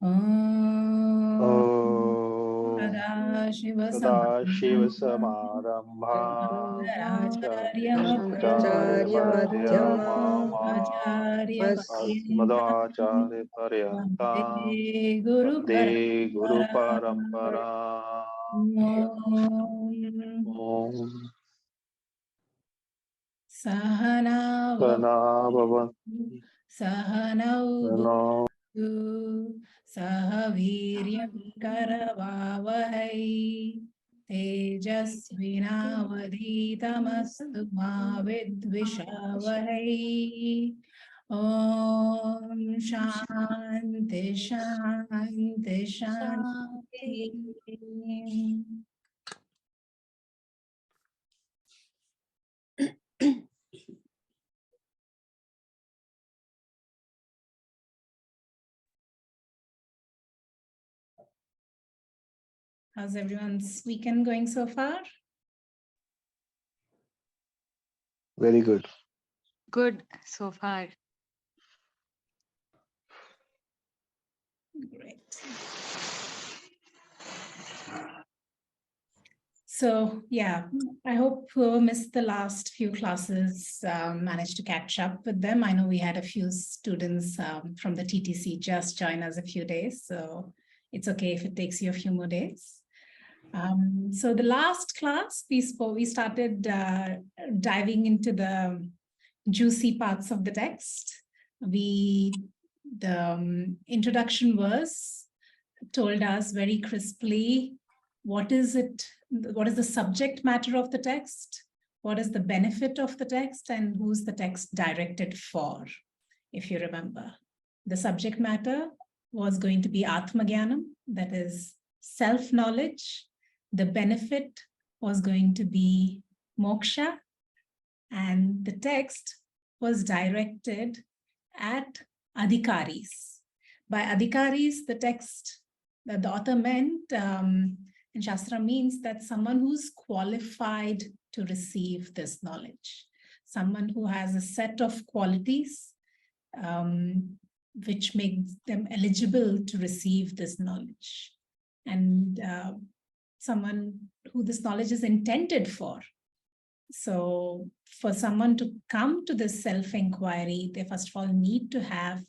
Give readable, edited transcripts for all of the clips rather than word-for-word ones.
Asmadaacharyaparyantam Vande Guru Parampara. Om Sahana Bhavantu Sahanau Sahaviryam Karavavahai Tejasvinavadhitamastu ma vidvishavahai. Om Shanti Shanti Shanti. How's everyone's weekend going so far? Very good. Good so far. Great. So yeah, I hope whoever missed the last few classes managed to catch up with them. I know we had a few students from the TTC just join us a few days, so it's okay if it takes you a few more days. So the last class we started diving into the juicy parts of the text. The introduction verse told us very crisply what is the subject matter of the text, what is the benefit of the text, and who's the text directed for, if you remember. The subject matter was going to be Atmagyanam, that is self-knowledge. The benefit was going to be moksha, and the text was directed at Adhikaris. By Adhikaris, the text that the author meant in Shastra means that someone who's qualified to receive this knowledge, someone who has a set of qualities which makes them eligible to receive this knowledge, and someone who this knowledge is intended for. So for someone to come to this self-inquiry, they first of all need to have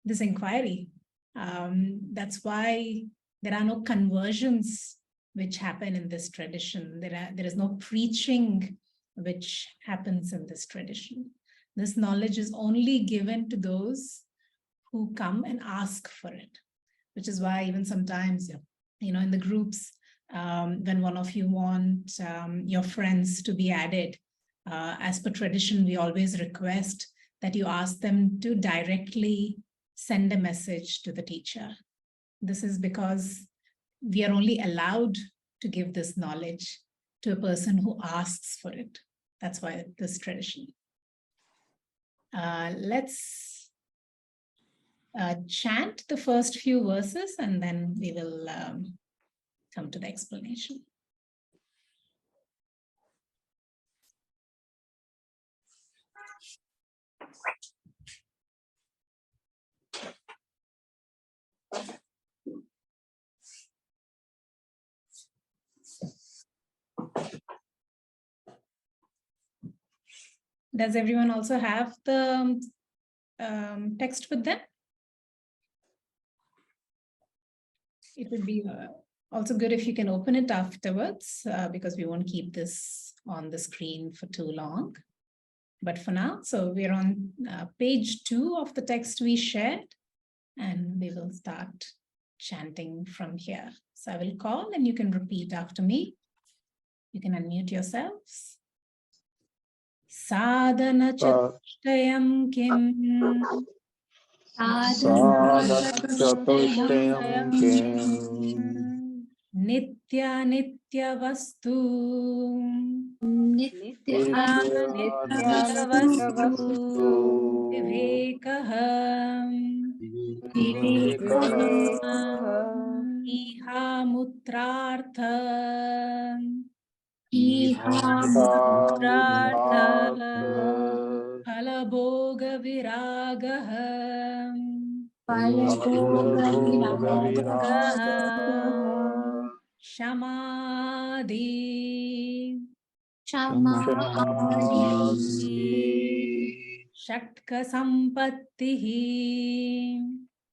this inquiry. That's why there are no conversions which happen in this tradition. There is no preaching which happens in this tradition. This knowledge is only given to those who come and ask for it, which is why even sometimes, in the groups, when one of you want your friends to be added, as per tradition, we always request that you ask them to directly send a message to the teacher. This is because we are only allowed to give this knowledge to a person who asks for it. That's why this tradition. Let's chant the first few verses and then we will come to the explanation. Does everyone also have the text with them? It would be also good if you can open it afterwards, because we won't keep this on the screen for too long. But for now, so we're on page 2 of the text we shared, and we will start chanting from here. So I will call and you can repeat after me. You can unmute yourselves. Sadhana Chatustayam Kim. Sadhana Chatustayam Kim. Nitya Nitya Vastu. Nitya Nitya Vastu. Viveka. Iha Mutrartha. Phalabhoga Viragaha. Falaboga Shamadhi Samadhi Shatka Sampattihi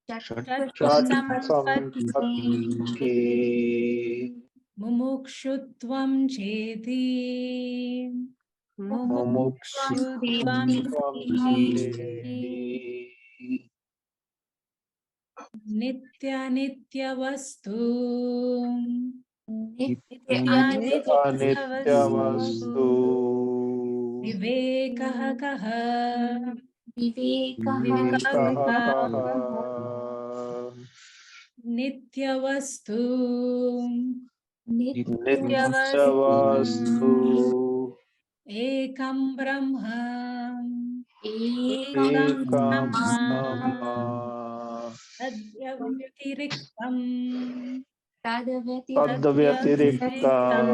Shat Sampatti Mumukshutvam Cheti Mumukshutvam Cheti Nitya Nitya Vastu Nitya Anitya Vastu Vivekaha Kaha Vivekaha Kaha Nitya Vastu Nitya Vastu Ekam Brahma Ekam Brahma Adyavyakiriktam Tadvyatiriktam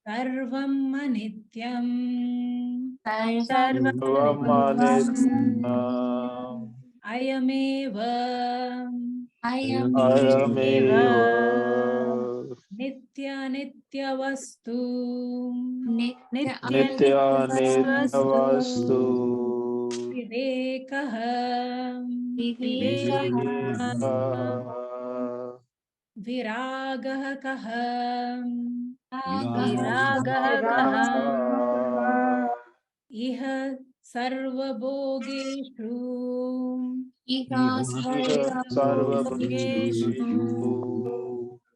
Sarvam Anityam Sarvamanityam Ayameva Ayameva Nitya Nitya Vastu Nitya Nitya Vastu Vivekaha Vivekaha Viragaha Kaha Viragaha Iha Sarvabhogeshu Iha Sarvabhushu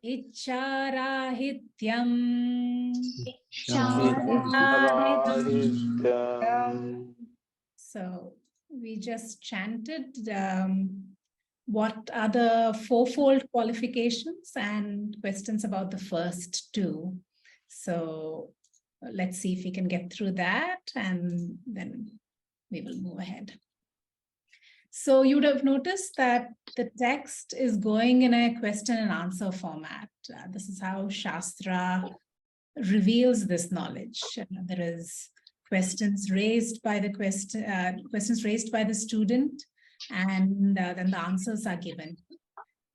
Icharahityam Icharahityam. So we just chanted what are the fourfold qualifications and questions about the first two. So let's see if we can get through that and then we will move ahead. So you would have noticed that the text is going in a question and answer format. This is how Shastra reveals this knowledge. There is questions raised by the questions raised by the student, and then the answers are given.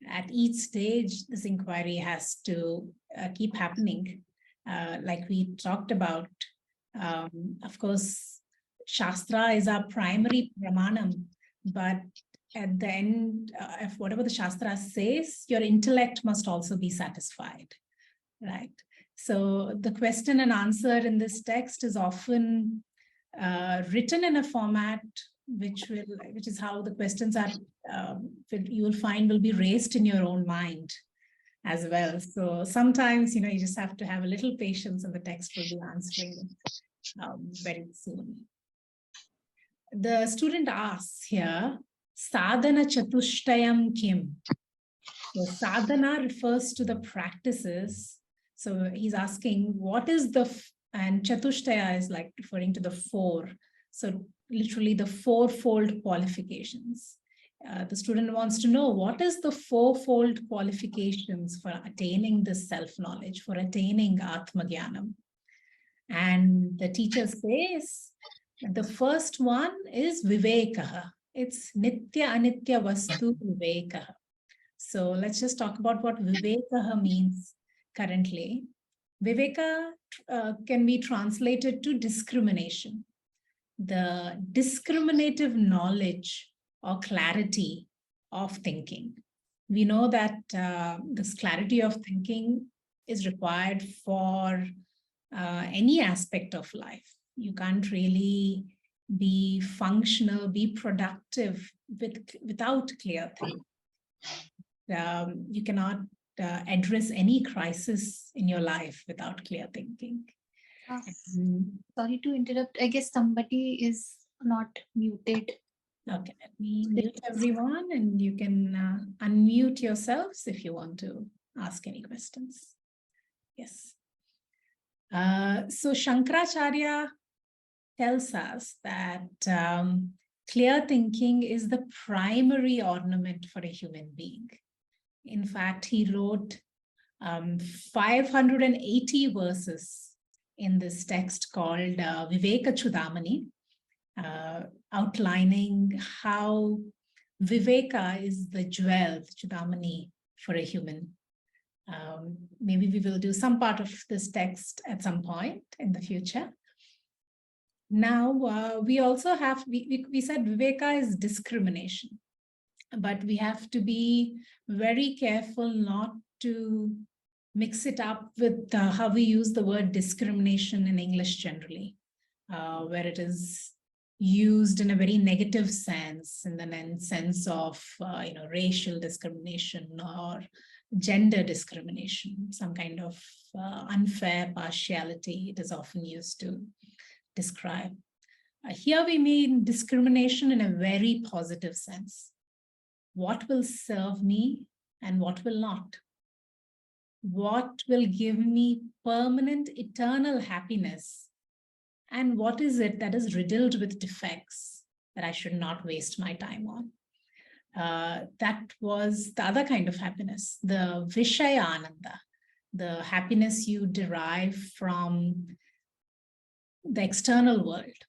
At each stage, this inquiry has to keep happening. Like we talked about, of course, Shastra is our primary pramanam, but at the end, if whatever the Shastra says, your intellect must also be satisfied, right? So the question and answer in this text is often written in a format which is how the questions are, you will find will be raised in your own mind as well. So sometimes, you just have to have a little patience and the text will be answering very soon. The student asks here, Sadhana Chatustayam Kim? So sadhana refers to the practices. So he's asking, what is and Chatustaya is like referring to the four. So literally the fourfold qualifications. The student wants to know, what is the fourfold qualifications for attaining this self-knowledge, for attaining Atmagyanam? And the teacher says, the first one is Viveka. It's Nitya Anitya Vastu Viveka. So let's just talk about what Viveka means currently. Viveka can be translated to discrimination. The discriminative knowledge or clarity of thinking. We know that this clarity of thinking is required for any aspect of life. You can't really be functional, be productive without clear thinking. You cannot address any crisis in your life without clear thinking. Sorry to interrupt. I guess somebody is not muted. Okay, let me mute everyone and you can unmute yourselves if you want to ask any questions. Yes. So Shankaracharya tells us that clear thinking is the primary ornament for a human being. In fact, he wrote 580 verses in this text called Viveka Chudamani, outlining how Viveka is the jewel, the Chudamani for a human. Maybe we will do some part of this text at some point in the future. Now, we also have, we said Viveka is discrimination, but we have to be very careful not to mix it up with how we use the word discrimination in English generally, where it is used in a very negative sense, in the sense of racial discrimination or gender discrimination, some kind of unfair partiality. It is often used to describe. Here we mean discrimination in a very positive sense. What will serve me and what will not? What will give me permanent, eternal happiness? And what is it that is riddled with defects that I should not waste my time on? That was the other kind of happiness, the Vishaya Ananda, the happiness you derive from the external world.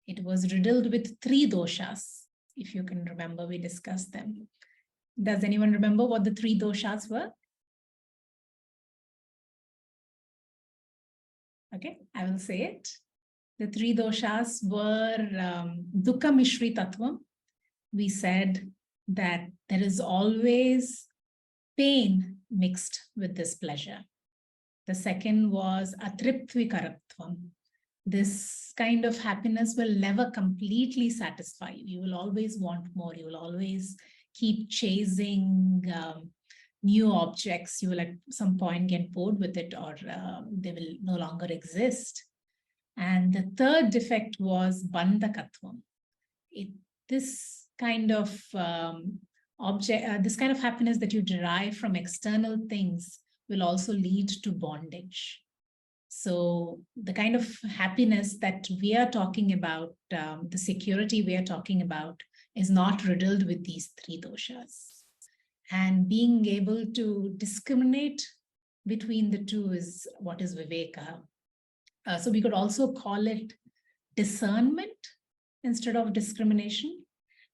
It was riddled with 3 doshas. If you can remember, we discussed them. Does anyone remember what the 3 doshas were? Okay, I will say it. The 3 doshas were Dukkha Mishri Tattvam. We said that there is always pain mixed with this pleasure. The second was Atriptvikaratvam. This kind of happiness will never completely satisfy you. You will always want more. You will always keep chasing new objects. You will at some point get bored with it, or they will no longer exist. And the third defect was Bandhakatvam. This kind of this kind of happiness that you derive from external things will also lead to bondage. So the kind of happiness that we are talking about, the security we are talking about, is not riddled with these 3 doshas. And being able to discriminate between the two is what is Viveka. So we could also call it discernment instead of discrimination.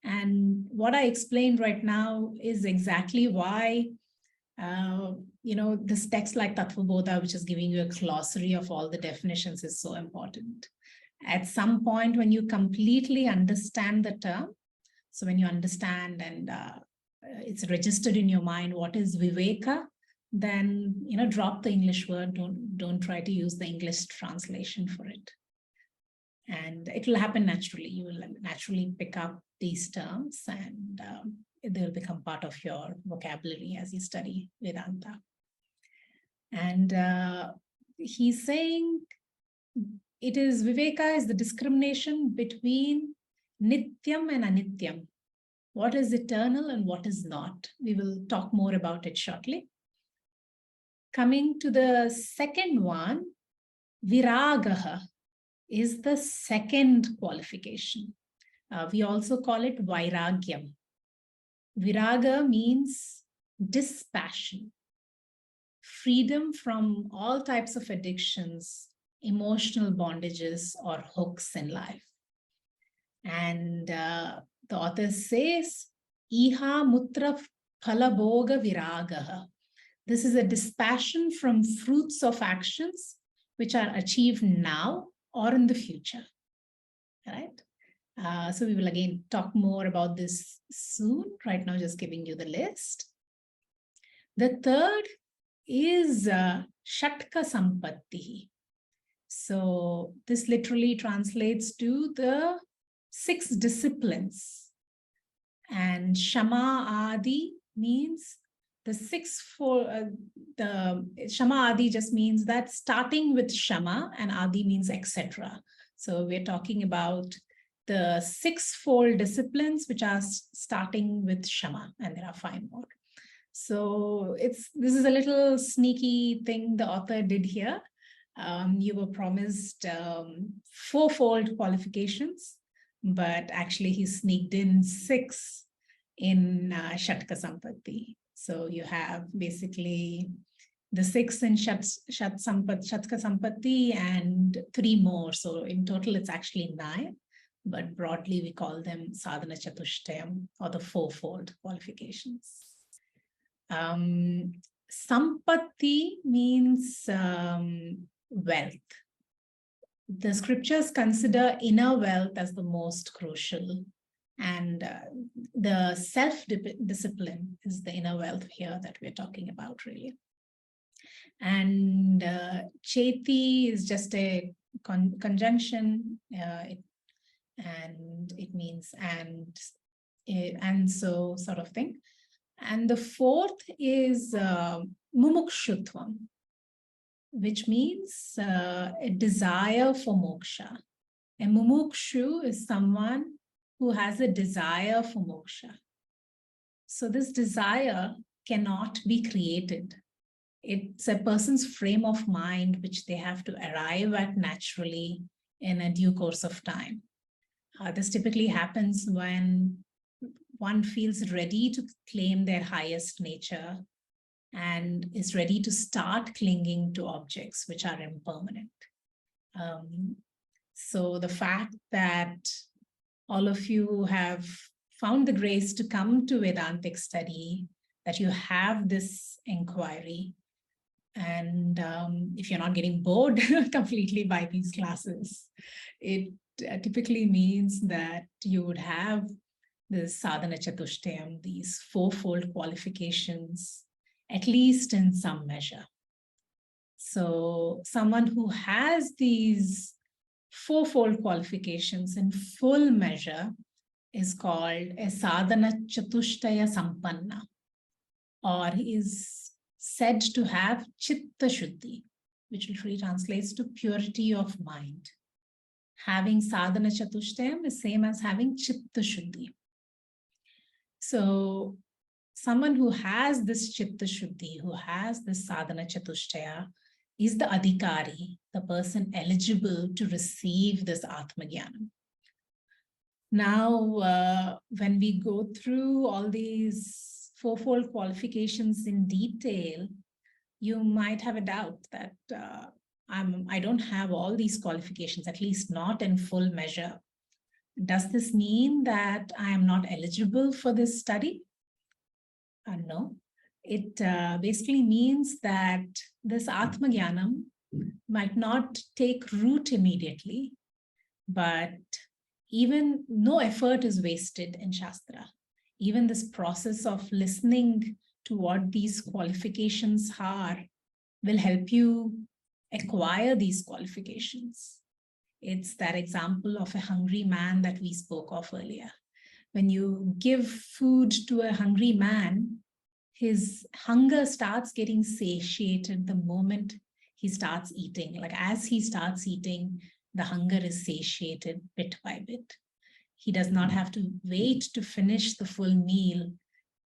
And what I explained right now is exactly why this text like Tattva Bodha, which is giving you a glossary of all the definitions, is so important. At some point, when you completely understand the term, so when you understand and it's registered in your mind what is Viveka, then drop the English word. Don't try to use the English translation for it, and it will happen naturally. You will naturally pick up these terms, and they will become part of your vocabulary as you study Vedanta. And he's saying it is Viveka is the discrimination between Nityam and Anityam. What is eternal and what is not? We will talk more about it shortly. Coming to the second one, Viragaha is the second qualification. We also call it Vairagyam. Viraga means dispassion, freedom from all types of addictions, emotional bondages, or hooks in life. And the author says, Iha mutra phalaboga viragaha. This is a dispassion from fruits of actions which are achieved now or in the future. Right? So we will again talk more about this soon. Right now, just giving you the list. The third is Shatka Sampatti. So this literally translates to the 6 disciplines. And Shama Adi means the 6 for the Shama Adi just means that starting with Shama, and Adi means etc. So we're talking about the 6-fold disciplines which are starting with Shama, and there are 5 more. So this is a little sneaky thing the author did here. You were promised 4-fold qualifications, but actually he sneaked in 6 in Shatka Sampatti. So you have basically the 6 in Shatka Sampatti and 3 more. So in total, it's actually 9. but broadly we call them Sadhana Chatustayam, or the fourfold qualifications. Sampatti means wealth. The scriptures consider inner wealth as the most crucial, and the self-discipline is the inner wealth here that we're talking about, really. And Cheti is just a conjunction, and it means and so sort of thing. And the fourth is mumukshutvam, which means a desire for moksha. A mumukshu is someone who has a desire for moksha. So this desire cannot be created. It's a person's frame of mind which they have to arrive at naturally in a due course of time. This typically happens when one feels ready to claim their highest nature and is ready to start clinging to objects which are impermanent. So the fact that all of you have found the grace to come to Vedantic study, that you have this inquiry, and if you're not getting bored completely by these classes, it typically means that you would have the Sadhana Chatustayam, these fourfold qualifications, at least in some measure. So someone who has these fourfold qualifications in full measure is called a Sadhana Chatustaya Sampanna, or is said to have Chitta Shuddhi, which literally translates to purity of mind. Having Sadhana Chatustayam is same as having Chitta Shuddhi. So someone who has this Chitta Shuddhi, who has this Sadhana Chatustaya, is the Adhikari, the person eligible to receive this Atmagyanam. Now, when we go through all these fourfold qualifications in detail, you might have a doubt that I don't have all these qualifications, at least not in full measure. Does this mean that I am not eligible for this study? No. It basically means that this Atmagyanam might not take root immediately, but even no effort is wasted in Shastra. Even this process of listening to what these qualifications are will help you acquire these qualifications. It's that example of a hungry man that we spoke of earlier. When you give food to a hungry man, his hunger starts getting satiated the moment he starts eating. Like as he starts eating, the hunger is satiated bit by bit. He does not have to wait to finish the full meal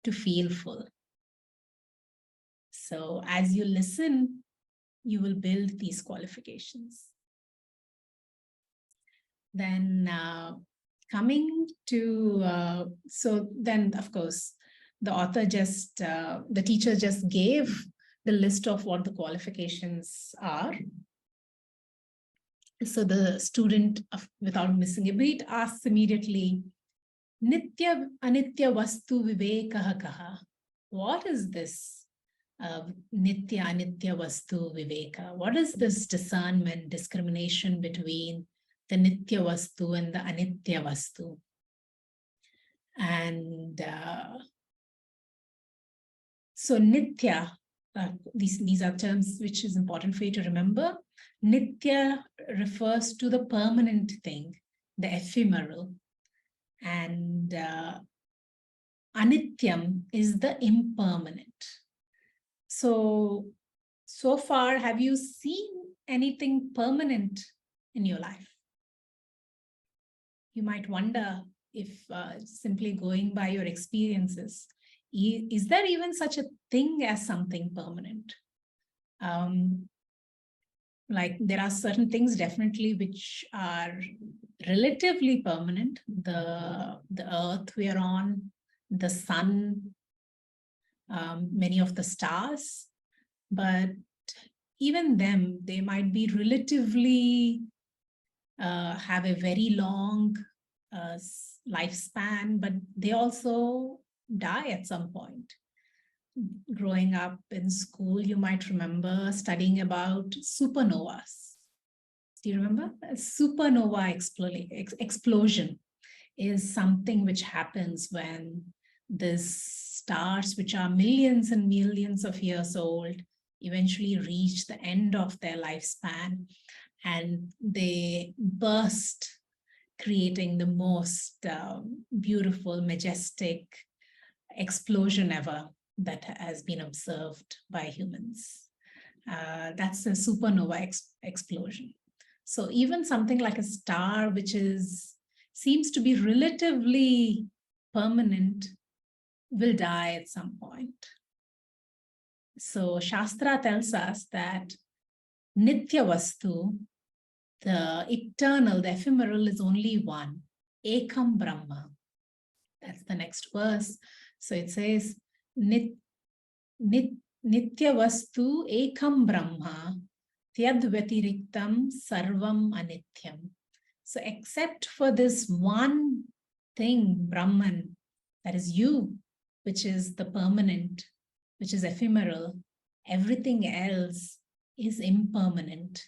to feel full. So as you listen, you will build these qualifications. Then coming to, so then of course, the author just, the teacher just gave the list of what the qualifications are. So the student, without missing a beat, asks immediately, Nitya Anitya Vastu Viveka Kaha. What is this Nitya Anitya Vastu Viveka? What is this discernment, discrimination between the Nitya Vastu and the Anitya Vastu? And so Nitya, these are terms which is important for you to remember. Nitya refers to the permanent thing, the ephemeral. And Anityam is the impermanent. So far, have you seen anything permanent in your life? You might wonder if simply going by your experiences, is there even such a thing as something permanent? Like there are certain things definitely which are relatively permanent. The earth we are on, the sun, many of the stars, but even them, they might be relatively have a very long lifespan, but they also die at some point. Growing up in school, you might remember studying about supernovas. Do you remember? A supernova explosion is something which happens when these stars, which are millions and millions of years old, eventually reach the end of their lifespan and they burst, creating the most beautiful, majestic explosion ever that has been observed by humans. That's a supernova explosion. So even something like a star, which seems to be relatively permanent, will die at some point. So Shastra tells us that Nitya Vastu, the eternal, the ephemeral, is only one, Ekam Brahma. That's the next verse. So it says, Nitya Vastu Ekam Brahma, Tyad Vatiriktam Sarvam Anityam. So except for this one thing, Brahman, that is you, which is the permanent, which is ephemeral, everything else is impermanent.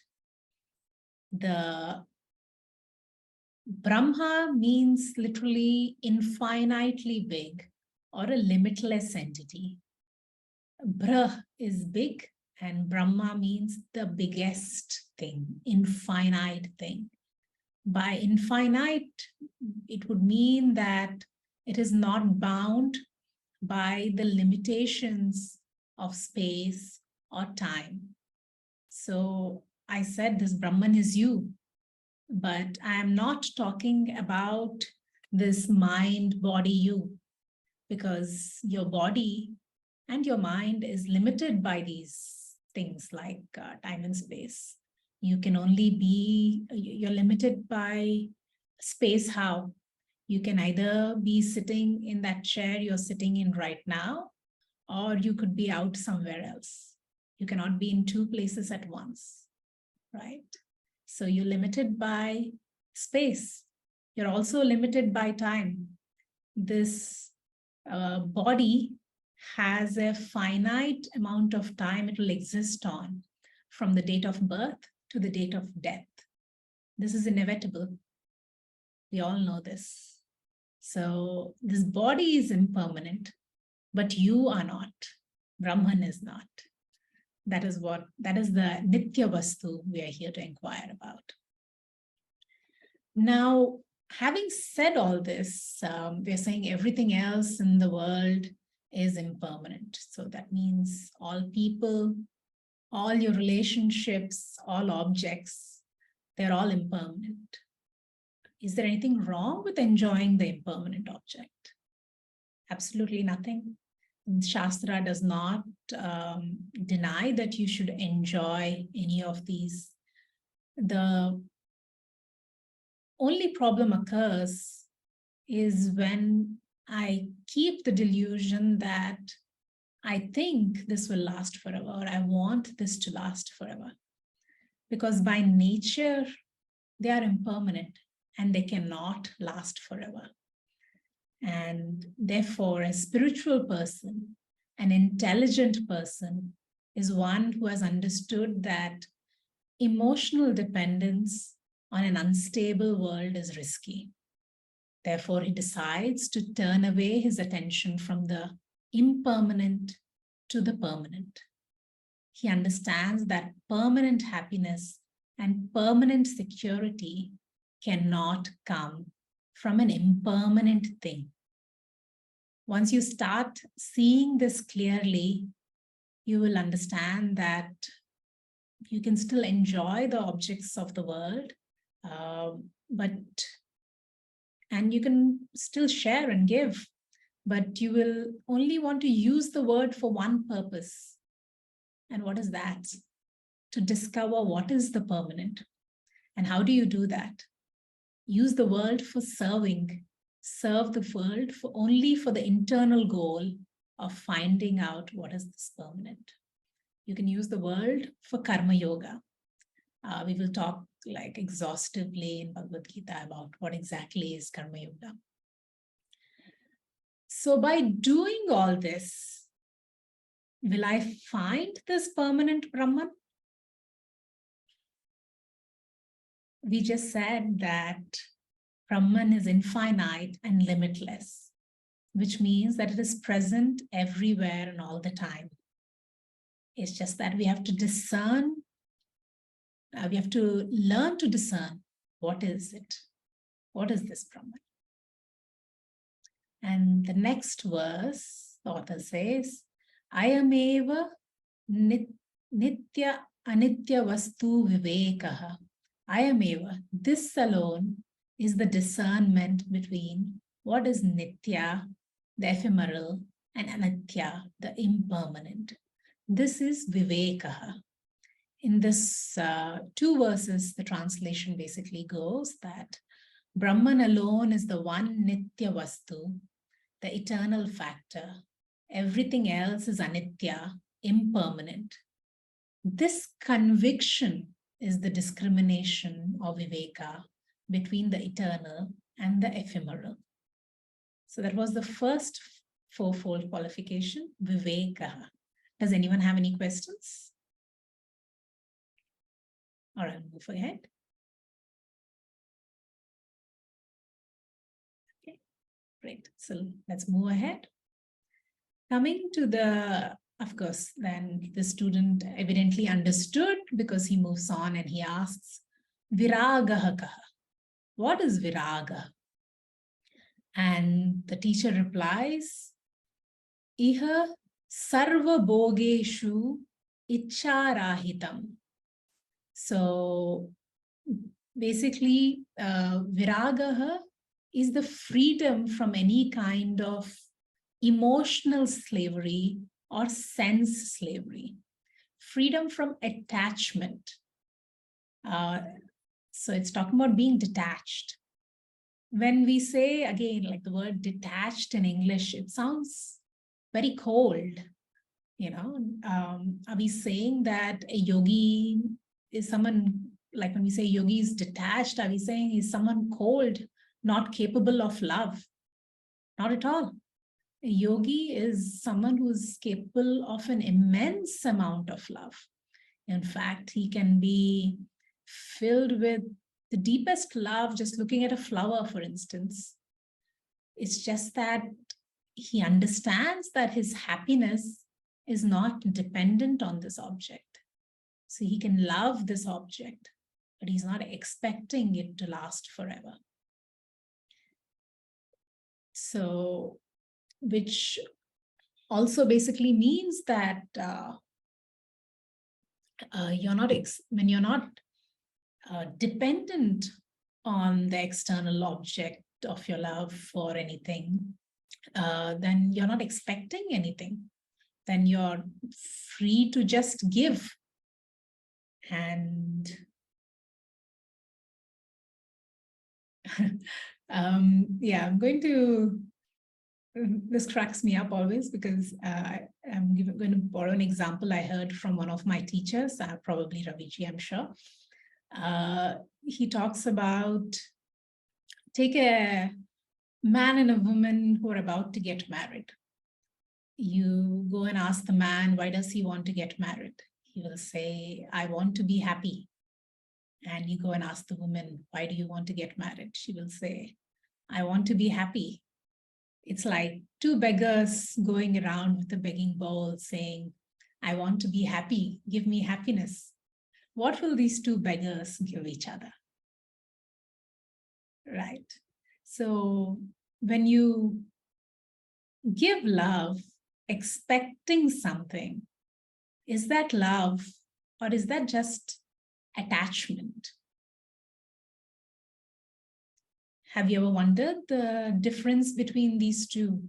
The Brahma means literally infinitely big or a limitless entity. Brah is big and Brahma means the biggest thing, infinite thing. By infinite, it would mean that it is not bound by the limitations of space or time. So I said this Brahman is you, but I am not talking about this mind, body, you, because your body and your mind is limited by these things like time and space. You can only be, you're limited by space. How? You can either be sitting in that chair you're sitting in right now, or you could be out somewhere else. You cannot be in two places at once, right? So you're limited by space. You're also limited by time. This body has a finite amount of time it will exist on, from the date of birth to the date of death. This is inevitable. We all know this. So this body is impermanent, but you are not. Brahman is not. That is the Nitya Vastu we are here to inquire about. Now, having said all this, we're saying everything else in the world is impermanent. So that means all people, all your relationships, all objects, they're all impermanent. Is there anything wrong with enjoying the impermanent object? Absolutely nothing. Shastra does not deny that you should enjoy any of these. The only problem occurs is when I keep the delusion that I think this will last forever, or I want this to last forever. Because by nature, they are impermanent and they cannot last forever. And therefore, a spiritual person, an intelligent person, is one who has understood that emotional dependence on an unstable world is risky. Therefore, he decides to turn away his attention from the impermanent to the permanent. He understands that permanent happiness and permanent security cannot come from an impermanent thing. Once you start seeing this clearly, you will understand that you can still enjoy the objects of the world, and you can still share and give, but you will only want to use the word for one purpose. And what is that? To discover what is the permanent. And how do you do that? Use the world for serving. Serve the world only for the internal goal of finding out what is this permanent. You can use the world for karma yoga. We will talk like exhaustively in Bhagavad Gita about what exactly is Karma Yoga. So by doing all this, will I find this permanent Brahman? We just said that Brahman is infinite and limitless, which means that it is present everywhere and all the time. It's just that we have to discern, we have to learn to discern what is it? What is this Brahman? And the next verse, the author says, Ayameva nitya anitya vastu vivekaha. Ayameva, this alone is the discernment between what is nitya, the ephemeral, and anitya, the impermanent. This is vivekaha. In this 2 verses, the translation basically goes that Brahman alone is the one nitya vastu, the eternal factor. Everything else is anitya, impermanent. This conviction is the discrimination of Viveka between the eternal and the ephemeral. So that was the first 4-fold qualification, Viveka. Does anyone have any questions? Or I'll move ahead. Okay, great. So let's move ahead. Coming to the, of course, then the student evidently understood because he moves on and he asks, Viragaha kaha. What is viraga? And the teacher replies, Iha sarva bhogeshu icharahitam. So basically, viragaha is the freedom from any kind of emotional slavery or sense slavery, freedom from attachment. So it's talking about being detached. When we say, again, like the word detached in English, it sounds very cold. You know, are we saying that a yogi is someone, like when we say yogi is detached, are we saying he's someone cold, not capable of love? Not at all. A yogi is someone who's capable of an immense amount of love. In fact, he can be filled with the deepest love just looking at a flower, for instance. It's just that he understands that his happiness is not dependent on this object. So he can love this object, but he's not expecting it to last forever. So, which also basically means that when you're not dependent on the external object of your love or anything, then you're not expecting anything. Then you're free to just give. And yeah, I'm going to, this cracks me up always because I'm going to borrow an example I heard from one of my teachers, probably Raviji, I'm sure. He talks about, take a man and a woman who are about to get married. You go and ask the man, why does he want to get married? He will say, I want to be happy. And you go and ask the woman, why do you want to get married? She will say, I want to be happy. It's like 2 beggars going around with a begging bowl saying, I want to be happy, give me happiness. What will these 2 beggars give each other? Right? So when you give love, expecting something, is that love or is that just attachment? Have you ever wondered the difference between these 2?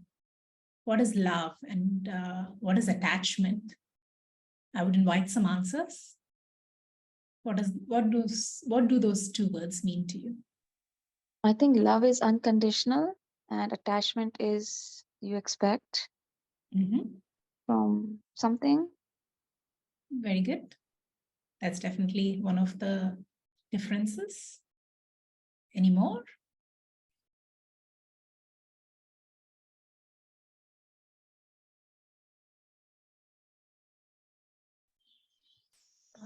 What is love and what is attachment? I would invite some answers. What do those 2 words mean to you? I think love is unconditional and attachment is you expect from something. Very good. That's definitely one of the differences. Any more?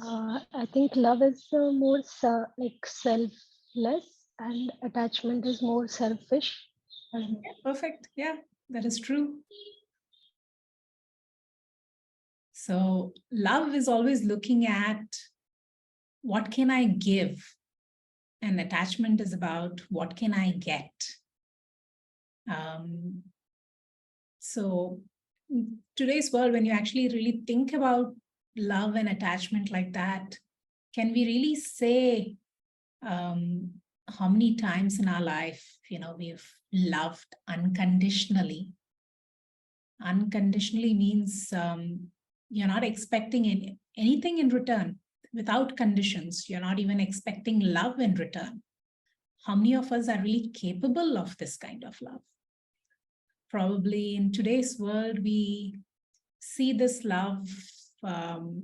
I think love is more like selfless, and attachment is more selfish. Perfect. Yeah, that is true. So love is always looking at what can I give? And attachment is about what can I get? So in today's world, when you actually really think about love and attachment like that, can we really say how many times in our life, we've loved unconditionally? Unconditionally means you're not expecting anything in return, without conditions. You're not even expecting love in return. How many of us are really capable of this kind of love? Probably in today's world, we see this love from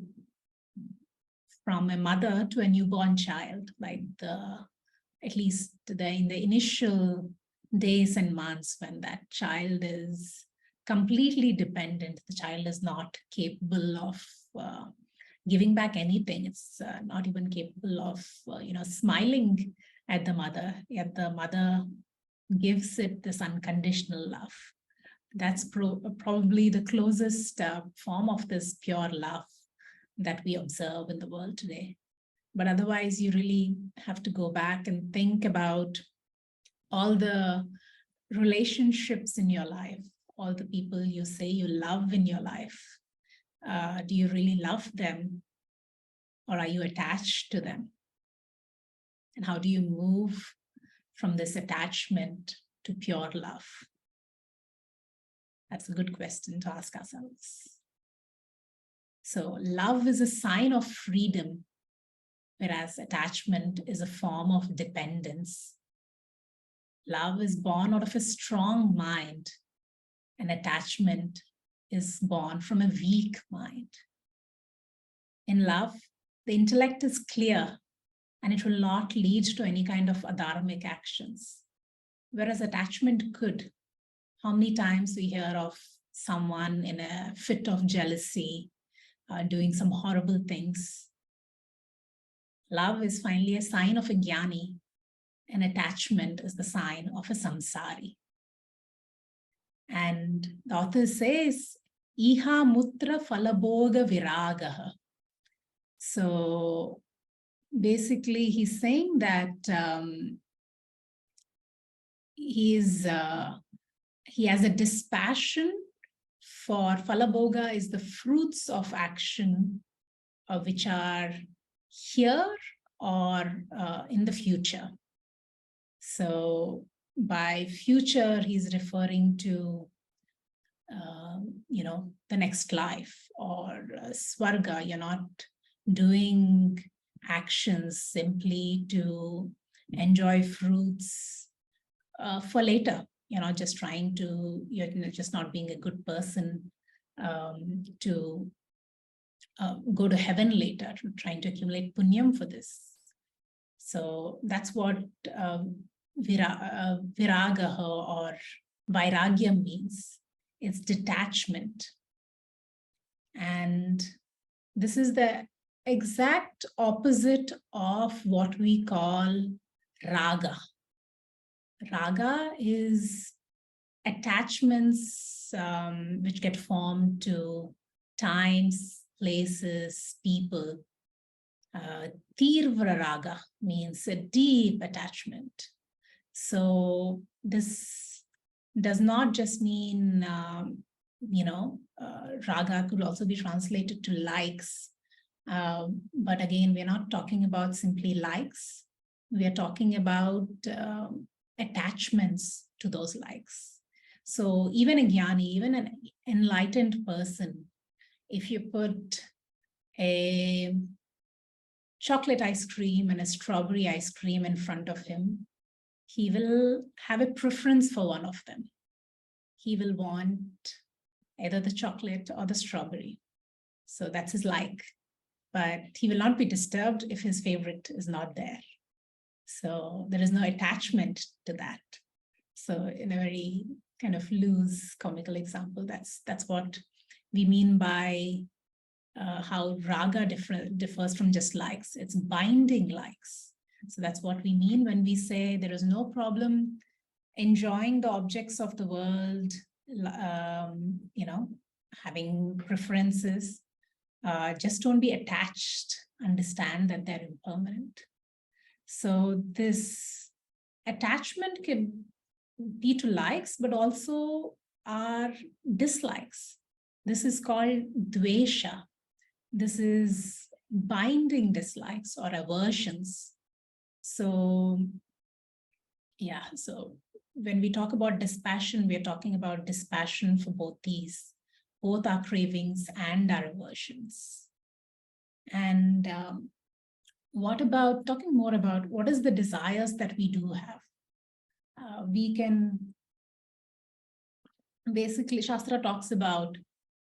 a mother to a newborn child, like at least in the initial days and months when that child is completely dependent. The child is not capable of giving back anything. It's not even capable of smiling at the mother, yet the mother gives it this unconditional love. That's probably the closest form of this pure love that we observe in the world today. But otherwise, you really have to go back and think about all the relationships in your life, all the people you say you love in your life. Do you really love them, or are you attached to them? And how do you move from this attachment to pure love? That's a good question to ask ourselves. So love is a sign of freedom, whereas attachment is a form of dependence. Love is born out of a strong mind, and attachment is born from a weak mind. In love, the intellect is clear, and it will not lead to any kind of adharmic actions, whereas attachment could. How many times we hear of someone in a fit of jealousy, doing some horrible things? Love is finally a sign of a jnani, and attachment is the sign of a samsari. And the author says, Iha mutra phalaboga viragaha. So basically, he's saying that he has a dispassion for phalaboga is the fruits of action which are here or in the future. So by future, he's referring to, the next life or swarga. You're not doing actions simply to enjoy fruits for later. You're not just trying to, you're just not being a good person to go to heaven later, trying to accumulate punyam for this. So that's what viragaha or vairagyam means. It's detachment. And this is the exact opposite of what we call raga. Raga is attachments which get formed to times, places, people. Tirvra raga means a deep attachment. So this does not just mean, raga could also be translated to likes. But again, we're not talking about simply likes. We are talking about attachments to those likes. So even a jnani, even an enlightened person, if you put a chocolate ice cream and a strawberry ice cream in front of him, he will have a preference for one of them. He will want either the chocolate or the strawberry. So that's his like. but he will not be disturbed if his favorite is not there. So there is no attachment to that. So in a very kind of loose comical example, that's what we mean by how raga differs from just likes. It's binding likes. So that's what we mean when we say there is no problem enjoying the objects of the world, having preferences. Just don't be attached. Understand that they're impermanent. So this attachment can be to likes, but also our dislikes. This is called dvesha. This is binding dislikes or aversions. So, yeah, so when we talk about dispassion, we're talking about dispassion for both these, both our cravings and our aversions. And talking more about what is the desires that we do have? We can, basically, Shastra talks about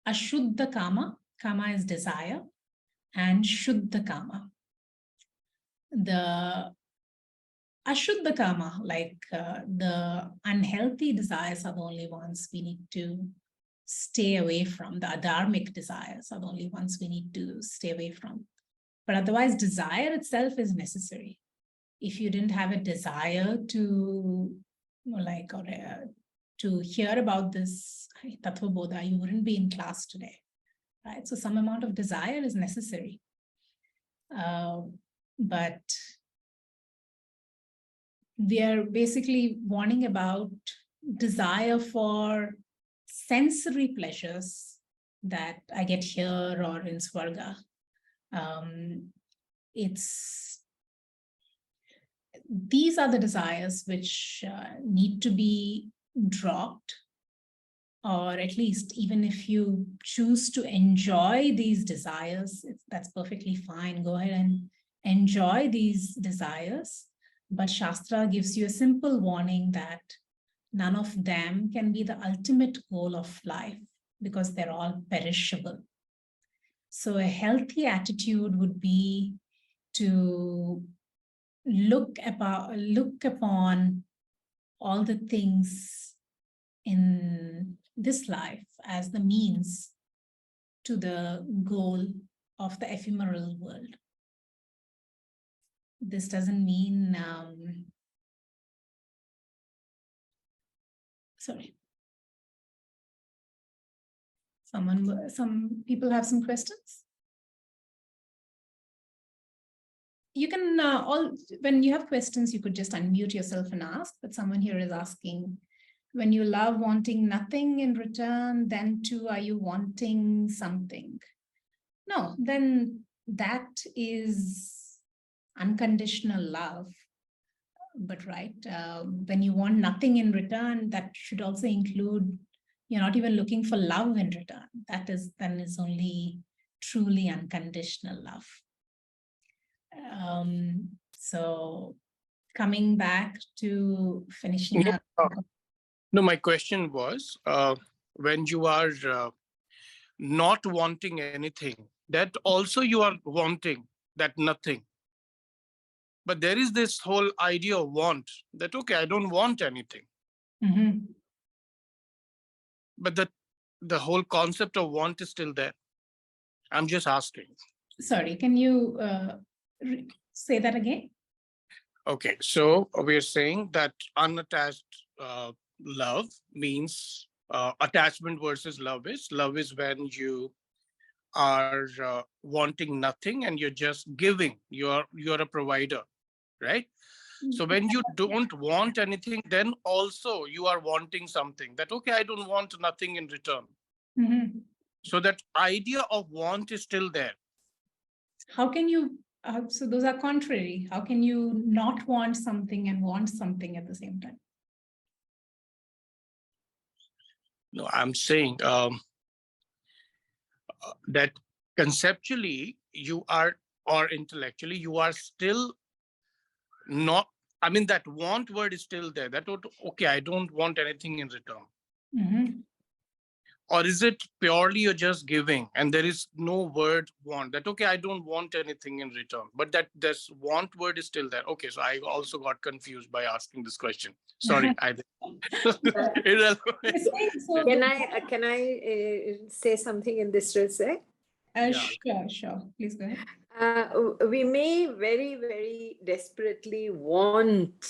ashuddha kama. Kama is desire, and shuddha kama. The ashuddha kama, like the unhealthy desires, are the only ones we need to stay away from. The adharmic desires are the only ones we need to stay away from. But otherwise, desire itself is necessary. If you didn't have a desire to to hear about this Tattva Bodha, you wouldn't be in class today, right? So some amount of desire is necessary. But we are basically warning about desire for sensory pleasures that I get here or in Swarga. These are the desires which need to be dropped, or at least even if you choose to enjoy these desires, that's perfectly fine. Go ahead and enjoy these desires. But Shastra gives you a simple warning that none of them can be the ultimate goal of life because they're all perishable. So a healthy attitude would be to look upon all the things in this life as the means to the goal of the ephemeral world. This doesn't mean, sorry. Some people have some questions. You can when you have questions, you could just unmute yourself and ask, but someone here is asking, when you love wanting nothing in return, then too are you wanting something? No, then that is unconditional love. But right, when you want nothing in return, that should also include, you're not even looking for love in return. That is only truly unconditional love. So coming back to finishing up. No, my question was, when you are not wanting anything, that also you are wanting that nothing. But there is this whole idea of want, that, okay, I don't want anything. Mm-hmm. But the whole concept of want is still there. I'm just asking. Sorry, can you say that again? Okay, so we're saying that unattached love means attachment versus love is when you are wanting nothing and you're just giving. You're a provider, right? So when you don't want anything, then also you are wanting something. That, okay, I don't want nothing in return. Mm-hmm. So that idea of want is still there. How can you, so those are contrary. How can you not want something and want something at the same time? No, I'm saying that conceptually you are, or intellectually, you are still not, I mean, that want word is still there. That, okay, I don't want anything in return. Mm-hmm. Or is it purely you're just giving and there is no word want, that okay, I don't want anything in return, but that this want word is still there? Okay, so I also got confused by asking this question. Sorry, I irrelevant. So Can I say something in this respect? Yeah. sure. Please go ahead. We may very, very desperately want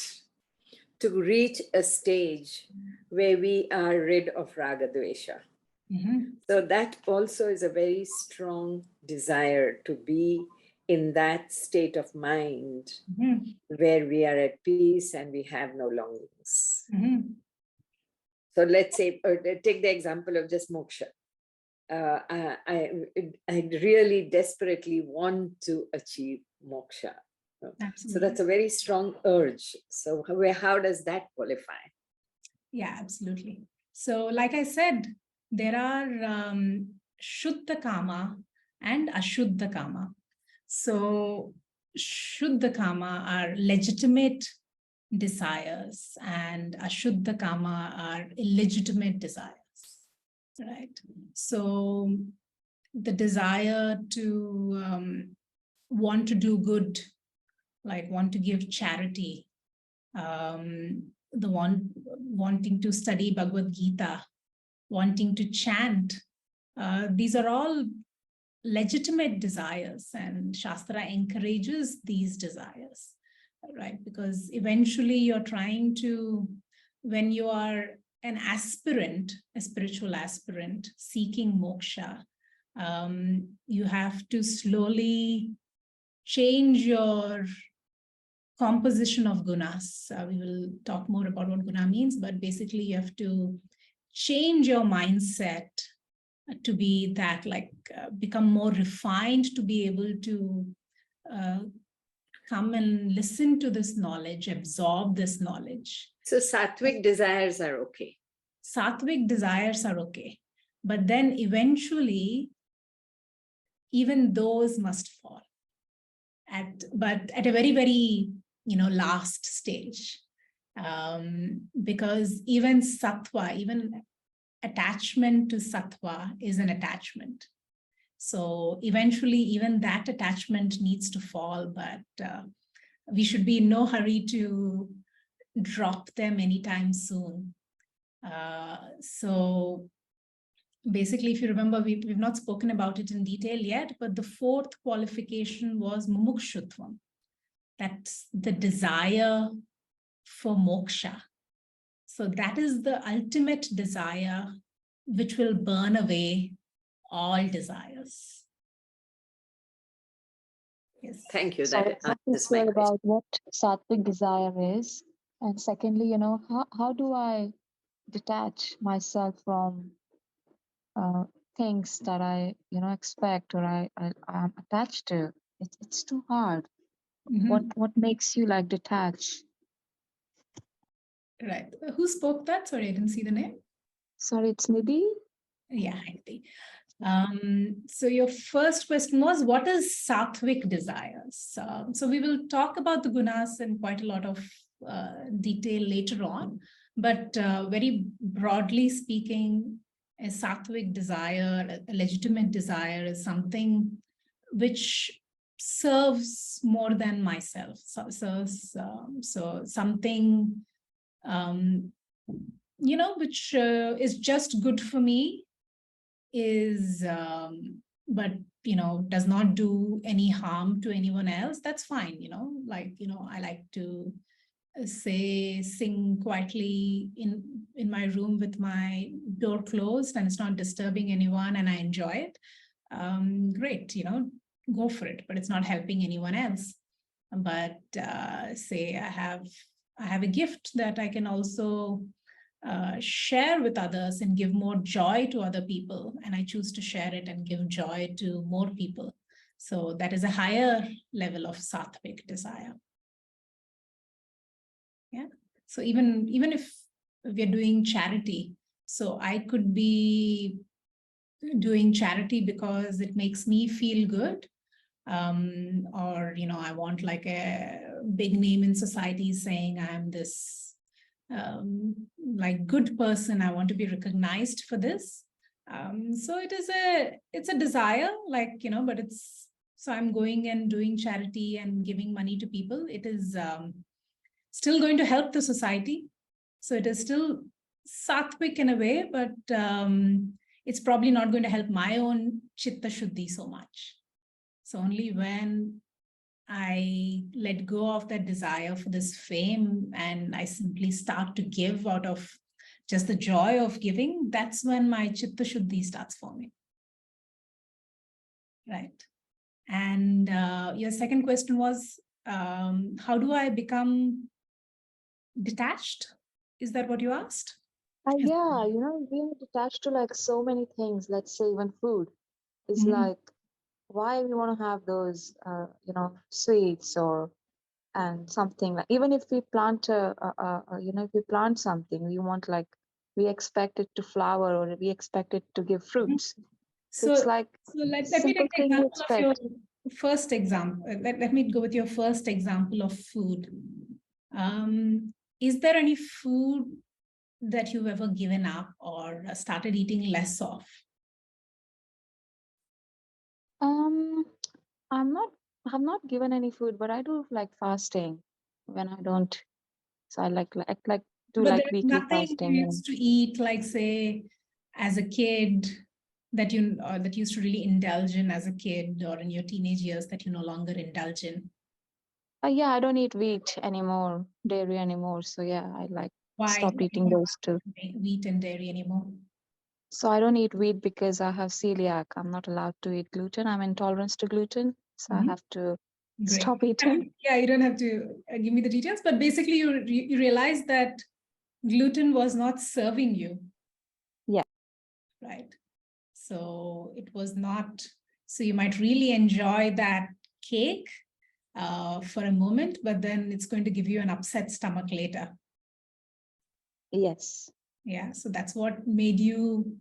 to reach a stage where we are rid of raga dvesha. So that also is a very strong desire to be in that state of mind where we are at peace and we have no longings. So let's say, take the example of just moksha. I really desperately want to achieve moksha. So that's a very strong urge. So how does that qualify? Yeah, absolutely. So like I said, there are Shuddha Kama and Ashuddha Kama. So Shuddha Kama are legitimate desires and Ashuddha Kama are illegitimate desires, right? So the desire to want to do good, like want to give charity, the wanting to study Bhagavad Gita, wanting to chant, these are all legitimate desires, and Shastra encourages these desires, right? Because eventually you're trying to, when you are an aspirant, a spiritual aspirant seeking moksha, you have to slowly change your composition of gunas. We will talk more about what guna means, but basically you have to change your mindset to be that, like, become more refined to be able to come and listen to this knowledge, absorb this knowledge. So sattvic desires are okay. Sattvic desires are okay. But then eventually, even those must fall. But at a very, very, last stage. Because even sattva, even attachment to sattva is an attachment. So eventually, even that attachment needs to fall, but we should be in no hurry to drop them anytime soon. So basically, if you remember, we've not spoken about it in detail yet, but the fourth qualification was mumukshutvam. That's the desire for moksha. So that is the ultimate desire which will burn away all desires. Yes. Thank you. So That I'm answers my clear question. about what sattvic desire is. And secondly, how do I detach myself from things that I, expect or I'm attached to? It's too hard. What makes you like detach? Right. Who spoke that? Sorry, I didn't see the name. Sorry, it's Nidhi. Yeah, Nidhi. So your first question was, what is sattvic desires? So we will talk about the gunas in quite a lot of detail later on, but very broadly speaking, a sattvic desire, a legitimate desire, is something which serves more than myself. So something, which is just good for me, is but does not do any harm to anyone else. That's fine. I like to sing quietly in my room with my door closed, and it's not disturbing anyone, and I enjoy it. Great, go for it, but it's not helping anyone else. But say I have a gift that I can also share with others and give more joy to other people, and I choose to share it and give joy to more people. So that is a higher level of sattvic desire. Yeah. So even if we're doing charity, so I could be doing charity because it makes me feel good, or I want like a big name in society saying I'm this like good person, I want to be recognized for this. So it's a desire, like, but so I'm going and doing charity and giving money to people. It is still going to help the society. So it is still sattvic in a way, but it's probably not going to help my own chitta shuddhi so much. So only when I let go of that desire for this fame and I simply start to give out of just the joy of giving, that's when my chitta shuddhi starts forming. Right. And your second question was, how do I become detached? Is that what you asked? Yeah, we are attached to like so many things. Let's say even food. It's like, why we want to have those, sweets or and something like, even if we plant if we plant something, we want like, we expect it to flower or we expect it to give fruits. So it's like, let me simple take the thing you example of your expect. first example. Let me go with your first example of food. Is there any food that you've ever given up or started eating less of? I've not given any food, but I do like fasting when I don't. So I like do But like there's weekly nothing you fasting. used to eat, like say, as a kid, that that you used to really indulge in as a kid or in your teenage years that you no longer indulge in. Yeah, I don't eat wheat anymore, dairy anymore. So yeah, I like Why stopped you eating don't those two. eat wheat and dairy anymore? So I don't eat wheat because I have celiac. I'm not allowed to eat gluten. I'm intolerant to gluten, so I have to Great. stop eating. Yeah, you don't have to give me the details, but basically you realize that gluten was not serving you. Yeah. Right. So it was not, so you might really enjoy that cake for a moment, but then it's going to give you an upset stomach later. Yes. Yeah, so that's what made you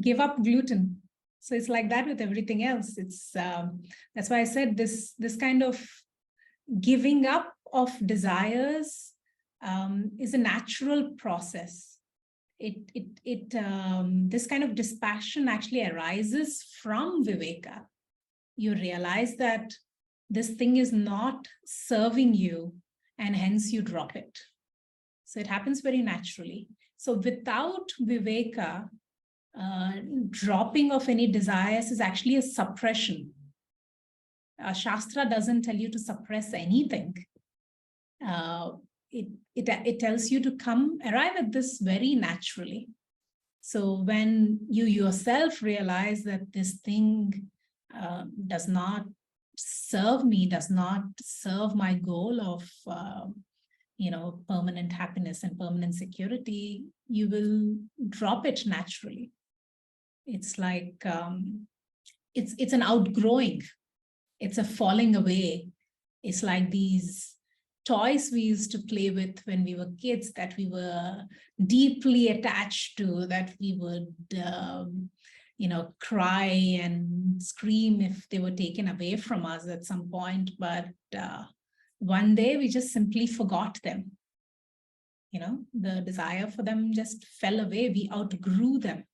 give up gluten. So it's like that with everything else. It's that's why I said this kind of giving up of desires is a natural process. This kind of dispassion actually arises from Viveka. You realize that this thing is not serving you, and hence you drop it. So it happens very naturally. So without Viveka, dropping of any desires is actually a suppression. Shastra doesn't tell you to suppress anything. It tells you to arrive at this very naturally. So when you yourself realize that this thing does not serve me, does not serve my goal of permanent happiness and permanent security, you will drop it naturally. It's like it's an outgrowing. It's a falling away. It's like these toys we used to play with when we were kids that we were deeply attached to, that we would cry and scream if they were taken away from us at some point. But one day we just simply forgot them. The desire for them just fell away. We outgrew them.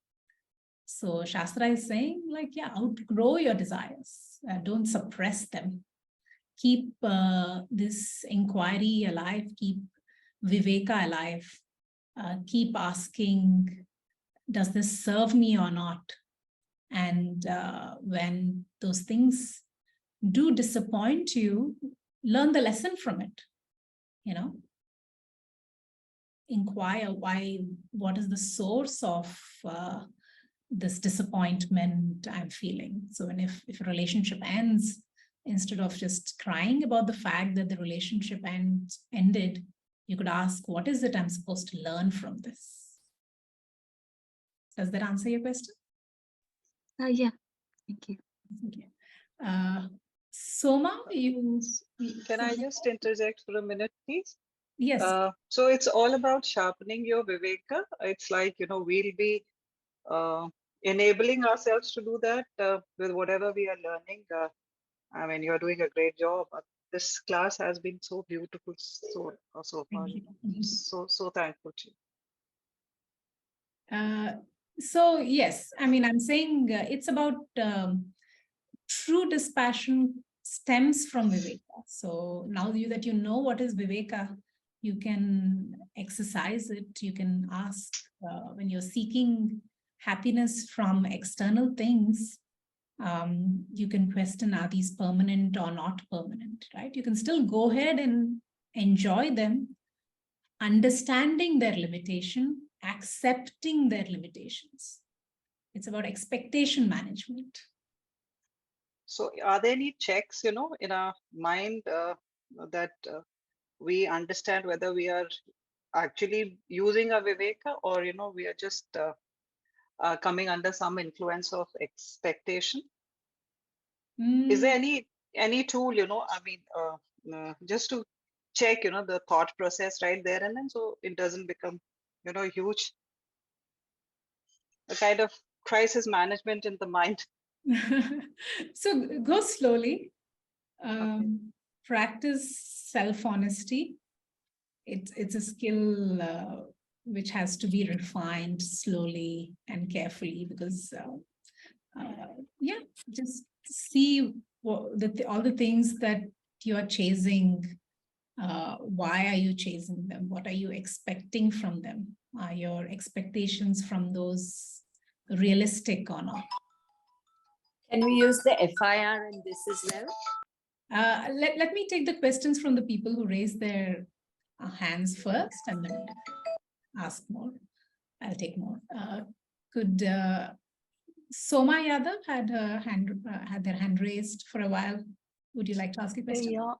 So Shastra is saying, like, yeah, outgrow your desires. Don't suppress them. Keep this inquiry alive. Keep Viveka alive. Keep asking, does this serve me or not? And when those things do disappoint you, learn the lesson from it. Inquire what is the source of this disappointment I'm feeling. So if a relationship ends, instead of just crying about the fact that the relationship ended, you could ask, what is it I'm supposed to learn from this? Does that answer your question? Yeah. Thank you. Okay. Soma, Can I just interject for a minute, please? Yes. So it's all about sharpening your Viveka. It's like, we'll be enabling ourselves to do that with whatever we are learning. I mean, you're doing a great job. This class has been so beautiful so far. So thankful to you. So yes, I mean, I'm saying it's about true dispassion stems from Viveka. So now that you know what is Viveka, you can exercise it. You can ask when you're seeking happiness from external things, you can question, are these permanent or not permanent, right? You can still go ahead and enjoy them, understanding their limitation, accepting their limitations. It's about expectation management. So are there any checks, in our mind that we understand whether we are actually using a Viveka, or, we are just coming under some influence of expectation? Is there any tool, I mean, just to check, the thought process right there and then, so it doesn't become, huge, a kind of crisis management in the mind? So go slowly. Okay. Practice self-honesty. It's a skill which has to be refined slowly and carefully, because yeah, just see all the things that you are chasing. Why are you chasing them? What are you expecting from them? Are your expectations from those realistic or not? Can we use the FIR in this as well? Let me take the questions from the people who raised their hands first, and then ask more. I'll take more. Could Soma Yadav had their hand raised for a while? Would you like to ask a question? Yeah,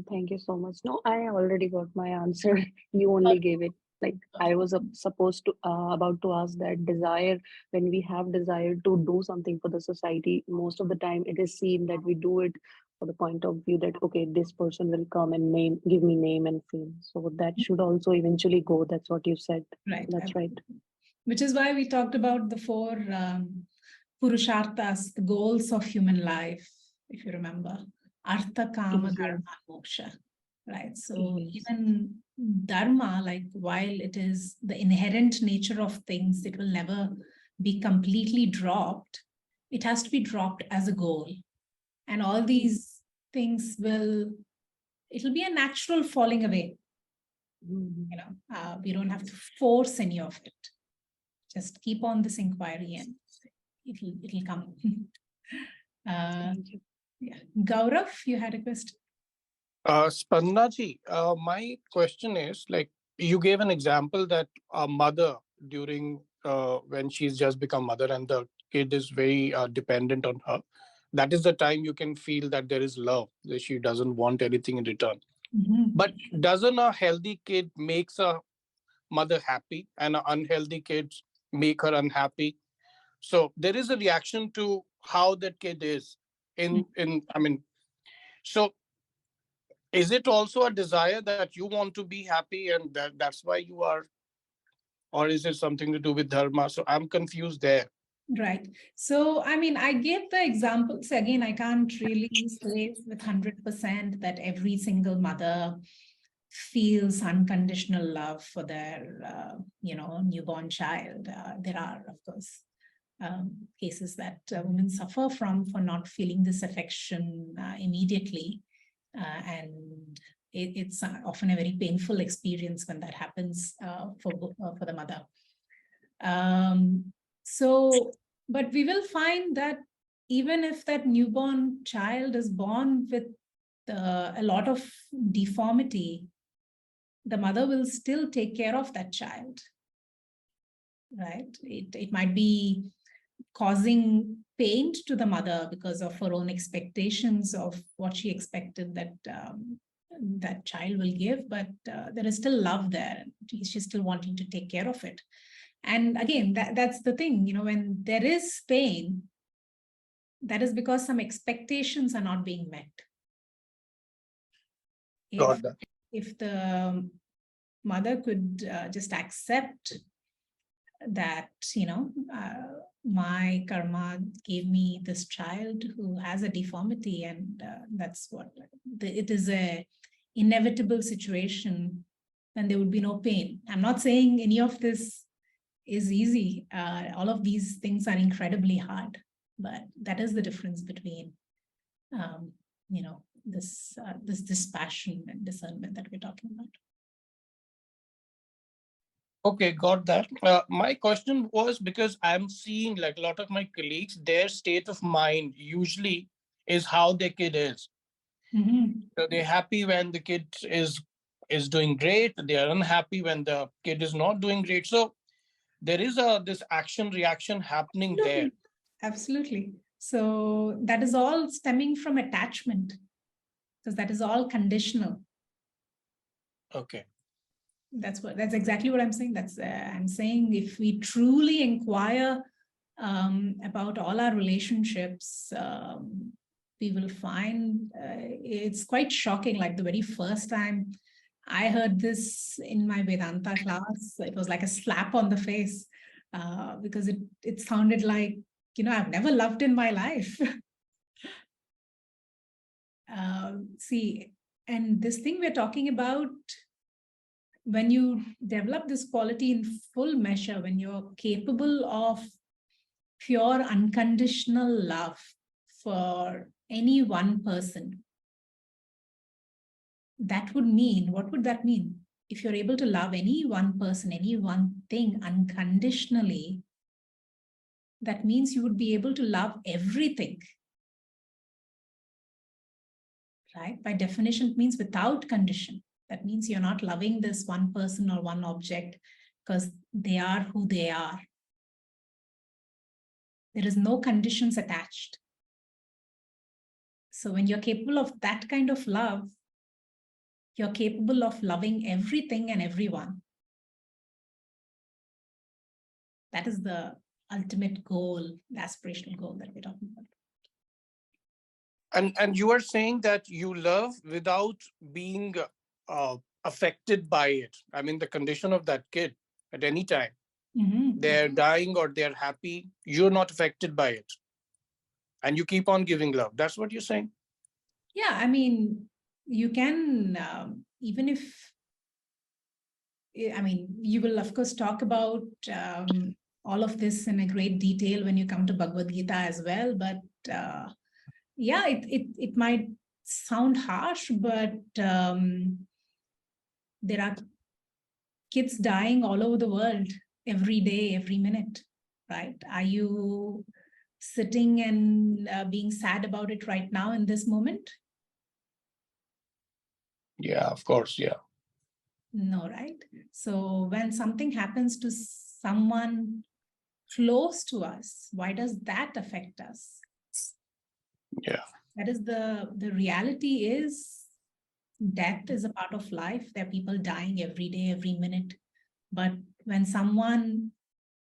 thank you so much. No, I already got my answer. You only gave it. Like I was supposed to about to ask that desire. When we have desire to do something for the society, most of the time it is seen that we do it for the point of view that okay, this person will come and give me name and fame. So that should also eventually go. That's what you said. Right. That's right. Which is why we talked about the four purusharthas, the goals of human life, if you remember. Artha, Kama, Yes. Dharma, Moksha. Right. So Yes. even Dharma, like while it is the inherent nature of things, it will never be completely dropped. It has to be dropped as a goal. And all these things it'll be a natural falling away. Mhm. You know, we don't have to force any of it. Just keep on this inquiry and it'll come. Thank you. Yeah. Gaurav, you had a question? Spandaji, my question is, like, you gave an example that a mother during when she's just become mother and the kid is very dependent on her, that is the time you can feel that there is love, that she doesn't want anything in return. But doesn't a healthy kid makes a mother happy, and an unhealthy kids make her unhappy? So there is a reaction to how that kid is so is it also a desire that you want to be happy and that's why you are, or is it something to do with dharma? So I'm confused there. Right. So, I mean, I gave the examples. Again, I can't really say with 100% that every single mother feels unconditional love for their, newborn child. There are, of course, cases that women suffer from for not feeling this affection immediately. And it's often a very painful experience when that happens for the mother. But we will find that even if that newborn child is born with a lot of deformity, the mother will still take care of that child, right? It might be causing pain to the mother because of her own expectations of what she expected that that child will give, but there is still love there. She's still wanting to take care of it. And again, that's the thing, when there is pain, that is because some expectations are not being met. Got that. If the mother could just accept that, my karma gave me this child who has a deformity, and that's what it is, a inevitable situation, then there would be no pain. I'm not saying any of this is easy. All of these things are incredibly hard, but that is the difference between, this passion and discernment that we're talking about. Okay, got that. My question was because I'm seeing like a lot of my colleagues, their state of mind usually is how their kid is. So they're happy when the kid is doing great. They are unhappy when the kid is not doing great. So there is this action reaction happening there. Absolutely. So that is all stemming from attachment, because that is all conditional. Okay. That's exactly what I'm saying. I'm saying if we truly inquire about all our relationships, we will find it's quite shocking. Like the very first time I heard this in my Vedanta class, it was like a slap on the face, because it sounded like, I've never loved in my life. See, and this thing we're talking about, when you develop this quality in full measure, when you're capable of pure unconditional love for any one person, that would mean, what would that mean? If you're able to love any one person, any one thing unconditionally, that means you would be able to love everything. Right? By definition, it means without condition. That means you're not loving this one person or one object because they are who they are. There is no conditions attached. So when you're capable of that kind of love, you're capable of loving everything and everyone. That is the ultimate goal, the aspirational goal that we're talking about. And you are saying that you love without being affected by it. I mean, the condition of that kid at any time. They're dying or they're happy. You're not affected by it. And you keep on giving love. That's what you're saying? Yeah, I mean, you can, even if, you will, of course, talk about all of this in a great detail when you come to Bhagavad Gita as well. But yeah, it might sound harsh, but there are kids dying all over the world every day, every minute, right? Are you sitting and being sad about it right now in this moment? Yeah, of course, yeah. No, right? So when something happens to someone close to us, why does that affect us? Yeah. That is the reality is death is a part of life. There are people dying every day, every minute. But when someone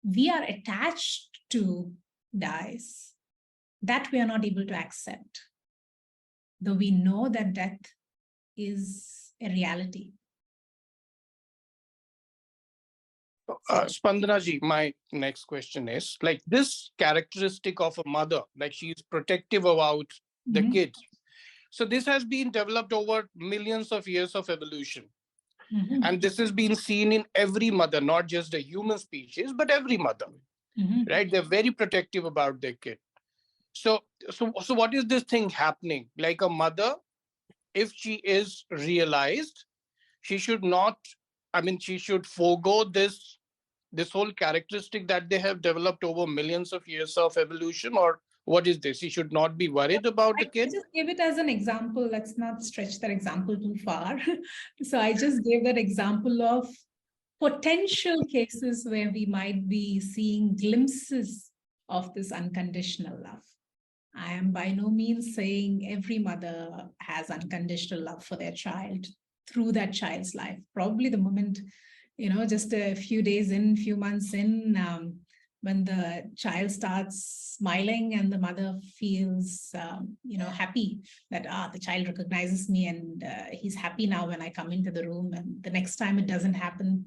we are attached to dies, that we are not able to accept, though we know that death is a reality. Spandana ji, my next question is, like this characteristic of a mother, like she is protective about the kid. So this has been developed over millions of years of evolution. And this has been seen in every mother, not just the human species, but every mother, right? They're very protective about their kid. So what is this thing happening? Like a mother, if she is realized, she should not, she should forego this whole characteristic that they have developed over millions of years of evolution, or what is this? She should not be worried about the kid? I just gave it as an example. Let's not stretch that example too far. So I just gave that example of potential cases where we might be seeing glimpses of this unconditional love. I am by no means saying every mother has unconditional love for their child through that child's life. Probably the moment, just a few days in, few months in, when the child starts smiling and the mother feels, happy that the child recognizes me and he's happy now when I come into the room. And the next time it doesn't happen,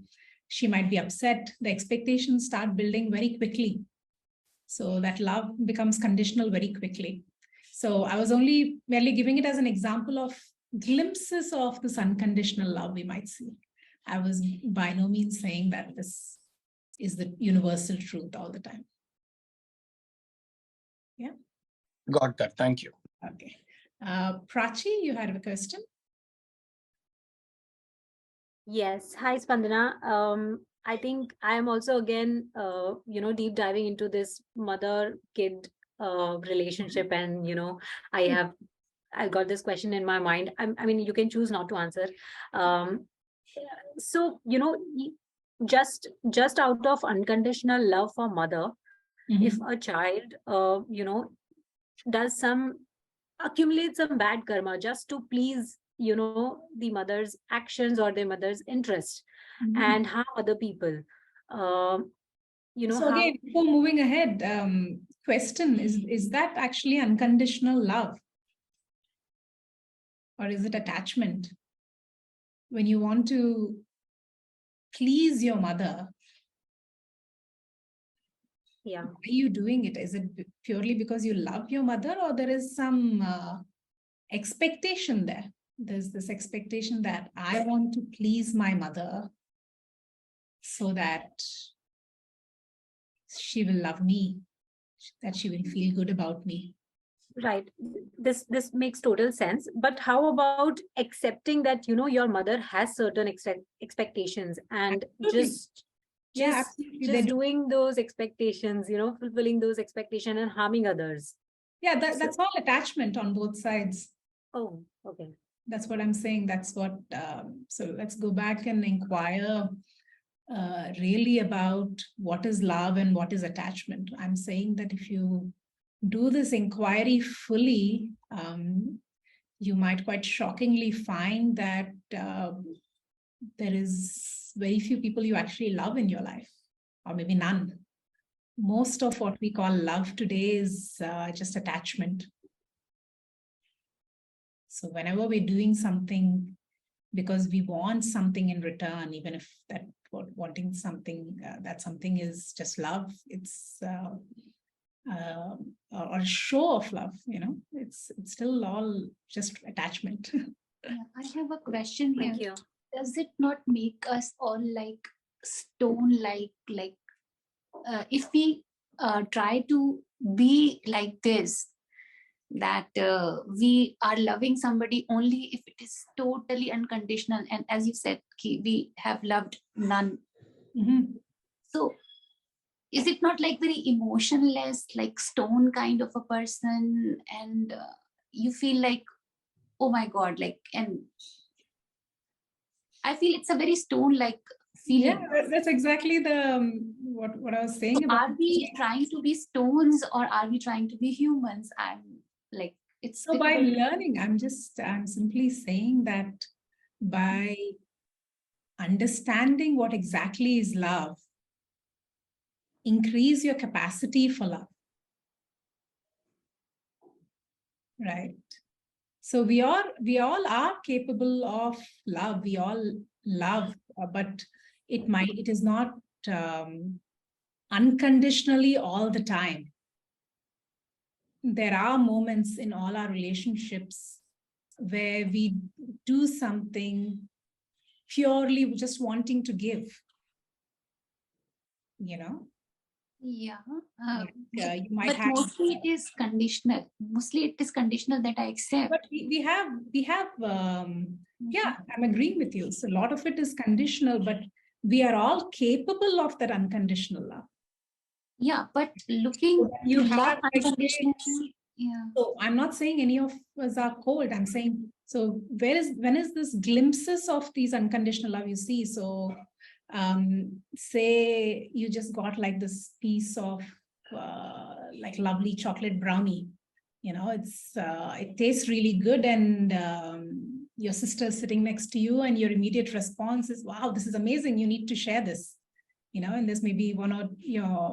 she might be upset. The expectations start building very quickly. So that love becomes conditional very quickly. So I was only merely giving it as an example of glimpses of this unconditional love we might see. I was by no means saying that this is the universal truth all the time. Yeah. Got that. Thank you. Okay. Prachi, you had a question? Yes. Hi, Spandana. I think I am also again, deep diving into this mother-kid relationship, and I got this question in my mind. I mean, you can choose not to answer. So just out of unconditional love for mother, if a child, does accumulate some bad karma just to please the mother's actions or their mother's interest and harm other people, so again, before moving ahead, question is that actually unconditional love, or is it attachment? When you want to please your mother, yeah, why are you doing it? Is it purely because you love your mother, or there is some expectation there? There's this expectation that I want to please my mother so that she will love me, that she will feel good about me. Right. This makes total sense. But how about accepting that your mother has certain expectations, and just doing those expectations, fulfilling those expectations and harming others? Yeah, that's all attachment on both sides. Oh, okay. That's what I'm saying. That's what. So let's go back and inquire really about what is love and what is attachment. I'm saying that if you do this inquiry fully, you might quite shockingly find that there is very few people you actually love in your life, or maybe none. Most of what we call love today is just attachment. So whenever we're doing something because we want something in return, even if that wanting something, that something is just love, it's or a show of love, it's still all just attachment. Yeah, I have a question here. Thank you. Does it not make us all like stone, if we try to be like this, that we are loving somebody only if it is totally unconditional, and as you said, we have loved none. So is it not like very emotionless, like stone kind of a person, and you feel like, oh my God, and I feel it's a very stone like feeling. Yeah, that's exactly the what I was saying. So are we trying to be stones, or are we trying to be humans? It's so by learning, I'm simply saying that by understanding what exactly is love, increase your capacity for love. Right. So we all are capable of love. We all love, but it is not unconditionally all the time. There are moments in all our relationships where we do something purely just wanting to give, Yeah. You might but have, mostly it is conditional. Mostly it is conditional that I accept. But we have yeah, I'm agreeing with you. So a lot of it is conditional, but we are all capable of that unconditional love. Yeah, but looking you love have unconditionally. Yeah. So I'm not saying any of us are cold. I'm saying, so when is this glimpses of these unconditional love you see? So say you just got like this piece of like lovely chocolate brownie, it tastes really good, and your sister is sitting next to you, and your immediate response is, wow, this is amazing, you need to share this. And there's maybe one or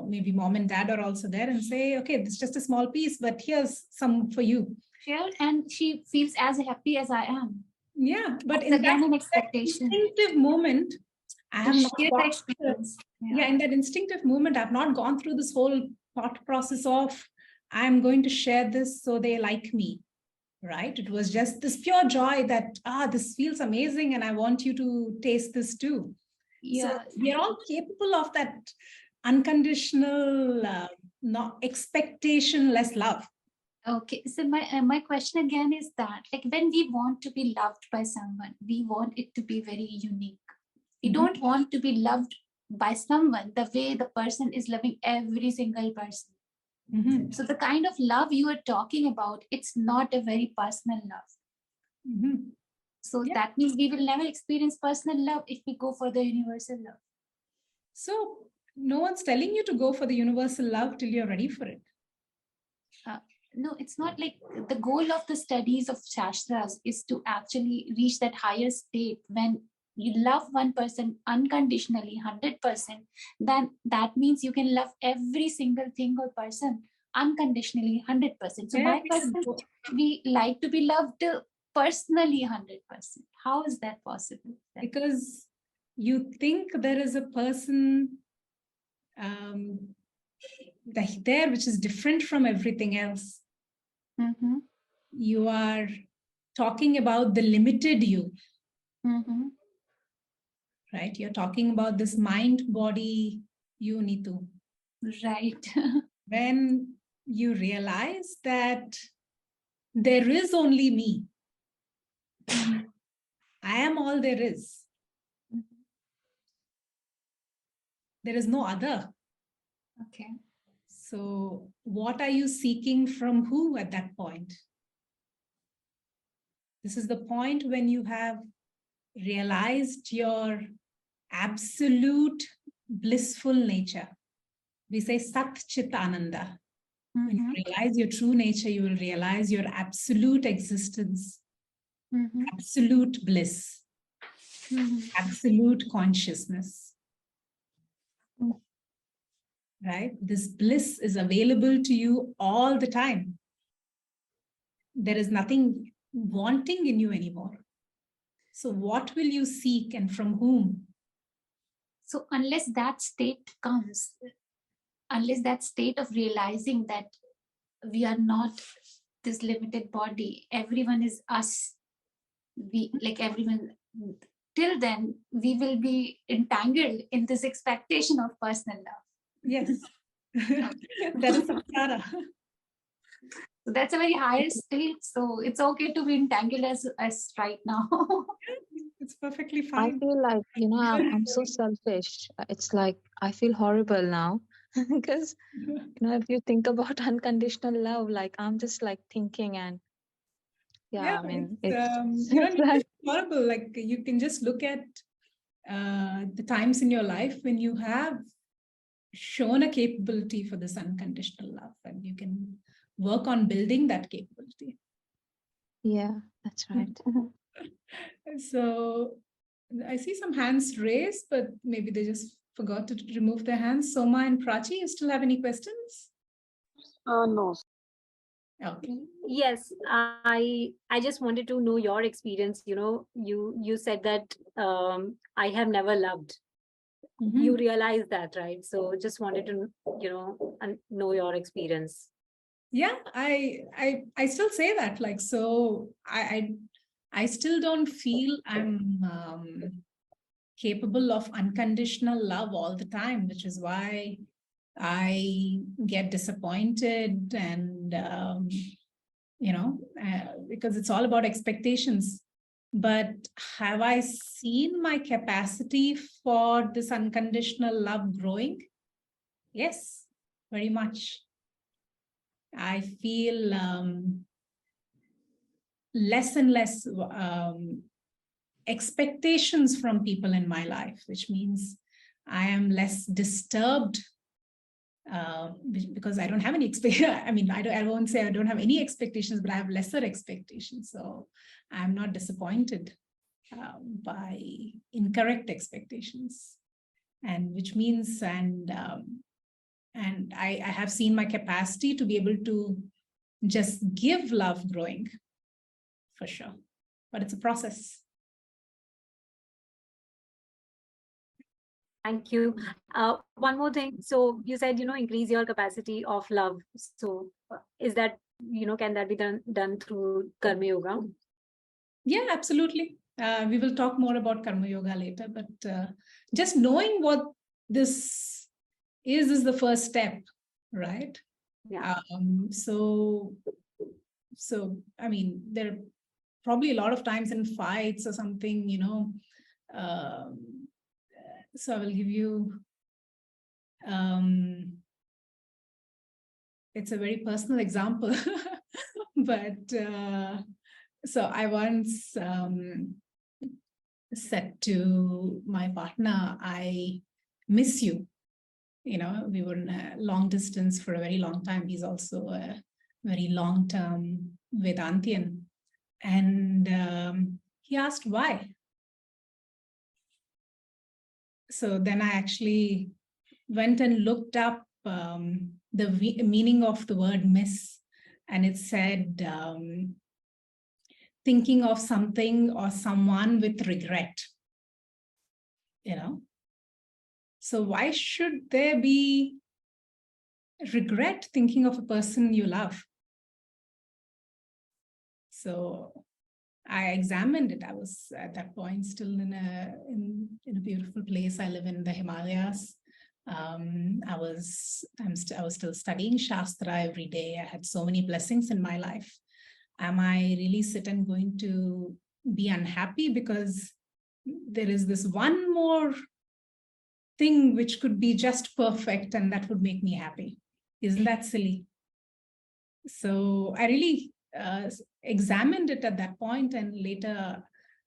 maybe mom and dad are also there, and say, okay, this is just a small piece, but here's some for you. Share, and she feels as happy as I am. Yeah, but it's again an expectation. Instinctive moment, I have not gone in that instinctive moment, I've not gone through this whole thought process of, I'm going to share this so they like me, right? It was just this pure joy that, this feels amazing, and I want you to taste this too. Yeah. So we are all capable of that unconditional, not expectation-less love. Okay, so my question again is that, like, when we want to be loved by someone, we want it to be very unique. We don't want to be loved by someone the way the person is loving every single person. So the kind of love you are talking about, it's not a very personal love. So that means we will never experience personal love if we go for the universal love. So no one's telling you to go for the universal love till you're ready for it. No, it's not like the goal of the studies of Shastras is to actually reach that higher state when you love one person unconditionally, 100%, then that means you can love every single thing or person unconditionally, 100%. So my person, we like to be loved personally, 100%. How is that possible? Because you think there is a person there which is different from everything else. You are talking about the limited you. Right? You're talking about this mind, body, you, Neetu. Right. When you realize that there is only me, I am all there is. There is no other. Okay. So what are you seeking from who at that point? This is the point when you have realized your absolute blissful nature. We say Sat Chit Ananda. When you realize your true nature, you will realize your absolute existence, absolute bliss, absolute consciousness. Right? This bliss is available to you all the time. There is nothing wanting in you anymore. So what will you seek and from whom? So unless that state comes, unless that state of realizing that we are not this limited body, everyone is us, we like everyone, till then we will be entangled in this expectation of personal love. Yes. That is samsara. So that's a very higher state. So it's okay to be entangled as right now. It's perfectly fine. I feel like, I'm so selfish. It's like, I feel horrible now. Because, if you think about unconditional love, like, I'm just like thinking and I mean, it's you don't need to be horrible. Like you can just look at the times in your life when you have shown a capability for this unconditional love, and you can work on building that capability. Yeah, that's right. So I see some hands raised, but maybe they just forgot to remove their hands. Soma and Prachi, you still have any questions? No. Okay. Yes, I just wanted to know your experience. You said that I have never loved. You realize that, right? So just wanted to know your experience. Yeah, I still say that. Like, so I still don't feel I'm capable of unconditional love all the time, which is why I get disappointed and because it's all about expectations. But have I seen my capacity for this unconditional love growing? Yes, very much. I feel less and less expectations from people in my life, which means I am less disturbed because I don't have any expectations. I mean, I won't say I don't have any expectations, but I have lesser expectations. So I'm not disappointed by incorrect expectations, and which means and I have seen my capacity to be able to just give love growing, for sure. But it's a process. Thank you. One more thing. So you said, increase your capacity of love. So is that, can that be done through Karma Yoga? Yeah, absolutely. We will talk more about Karma Yoga later, but just knowing what this is the first step, right? Yeah. So I mean, there are probably a lot of times in fights or something, you know. So I will give you. It's a very personal example, but so I once said to my partner, I miss you. You know, we were in a long distance for a very long time. He's also a very long-term Vedantian. And he asked why. So then I actually went and looked up the meaning of the word miss. And it said, thinking of something or someone with regret. You know? So why should there be regret thinking of a person you love? So I examined it. I was at that point still in a beautiful place. I live in the Himalayas. I was still studying Shastra every day. I had so many blessings in my life. Am I really going to be unhappy because there is this one more thing which could be just perfect and that would make me happy? Isn't that silly? So I really examined it at that point, and later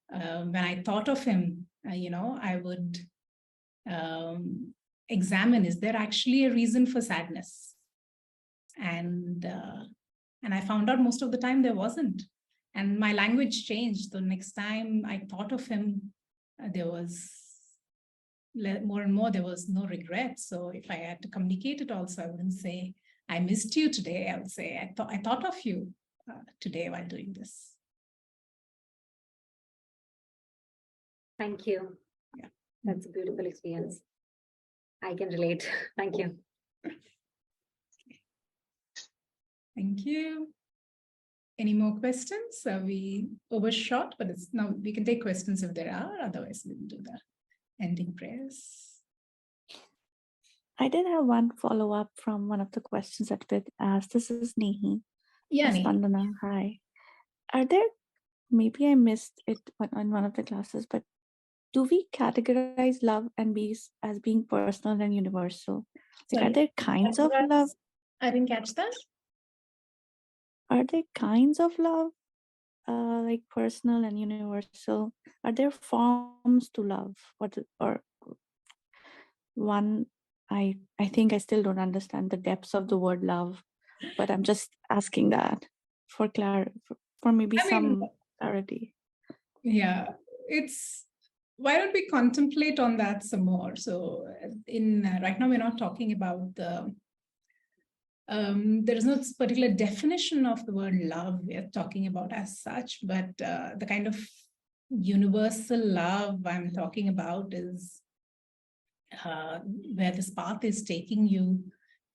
when I thought of him, I would examine, is there actually a reason for sadness? And I found out most of the time there wasn't. And my language changed. The next time I thought of him, there was more and more, there was no regret. So if I had to communicate it also, I wouldn't say, I missed you today. I would say, I thought of you today while doing this. Thank you. Yeah. That's a beautiful experience. I can relate. Thank you. Thank you. Any more questions? We overshot, but it's now we can take questions if there are. Otherwise, we'll do the ending prayers. I did have one follow-up from one of the questions that we asked. This is Nehi. Yeah, Vandana. Hi. Are there, maybe I missed it on one of the classes, but do we categorize love and peace as being personal and universal? Like, are there kinds of love? I didn't catch that. Are there kinds of love, like personal and universal? Are there forms to love? Or one, I think I still don't understand the depths of the word love, but I'm just asking that for maybe some clarity. Yeah, why don't we contemplate on that some more? So right now we're not talking about the, there is no particular definition of the word love we're talking about as such, but the kind of universal love I'm talking about is where this path is taking you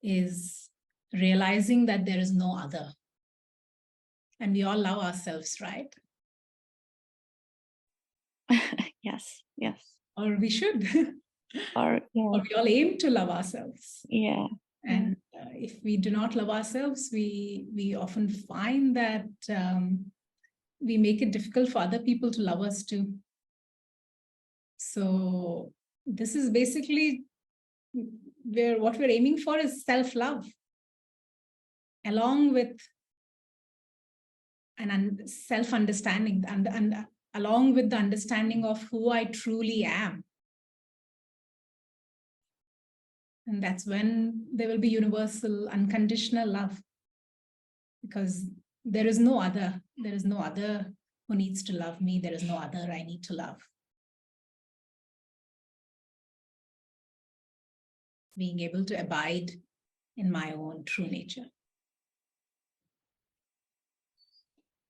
is realizing that there is no other. And we all love ourselves, right? Yes. Or we should. Or we all aim to love ourselves. Yeah. And if we do not love ourselves, we often find that we make it difficult for other people to love us too. So this is basically what we're aiming for is self-love, along with an self-understanding, and along with the understanding of who I truly am. And that's when there will be universal, unconditional love. Because there is no other. There is no other who needs to love me. There is no other I need to love. Being able to abide in my own true nature.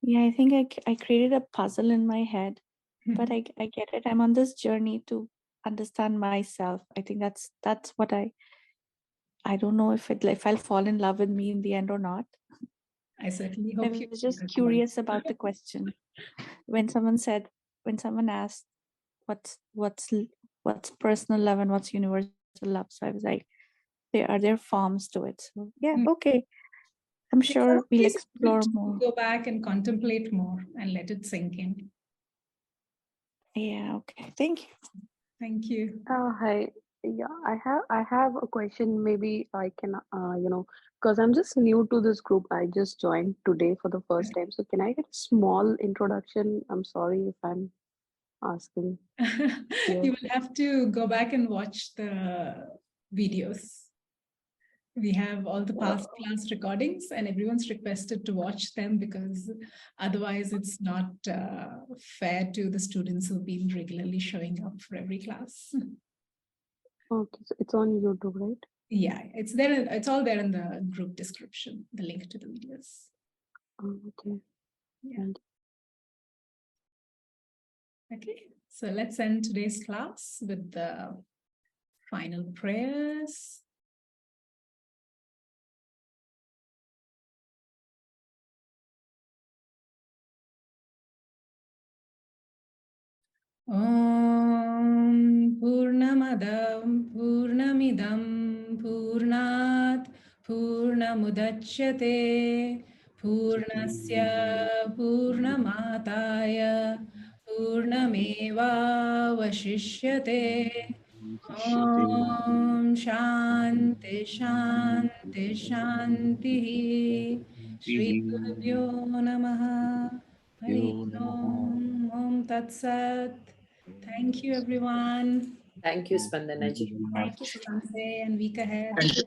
Yeah, I think I created a puzzle in my head, but I get it. I'm on this journey to understand myself. I think that's what I don't know if I'll fall in love with me in the end or not. I certainly hope you. I was just curious about the question. When someone said, when someone asked what's personal love and what's universal love, so I was like, there are forms to it. So yeah, okay. I'm sure we'll explore more. Go back and contemplate more and let it sink in. Yeah, okay. Thank you. Thank you. Hi. Yeah, I have a question. Maybe I can because I'm just new to this group. I just joined today for the first time. So can I get a small introduction? I'm sorry if I'm asking. You will have to go back and watch the videos. We have all the past class recordings and everyone's requested to watch them because otherwise it's not fair to the students who've been regularly showing up for every class. Okay, so it's on YouTube, right? Yeah, it's there. It's all there in the group description, the link to the videos. Okay. Yeah. Okay, so let's end today's class with the final prayers. Om Purnamadam Purnamidam Purnat Purnamudachyate Purnasya Purnamataya Purnameva Vashishyate. Om Shanti Shanti Shanti Shri Gurubhyo Namaha Hari Om Om Tat Sat. Thank you, everyone. Thank you, Spandanaji. Thank you, Sanjay and week ahead. Thank you.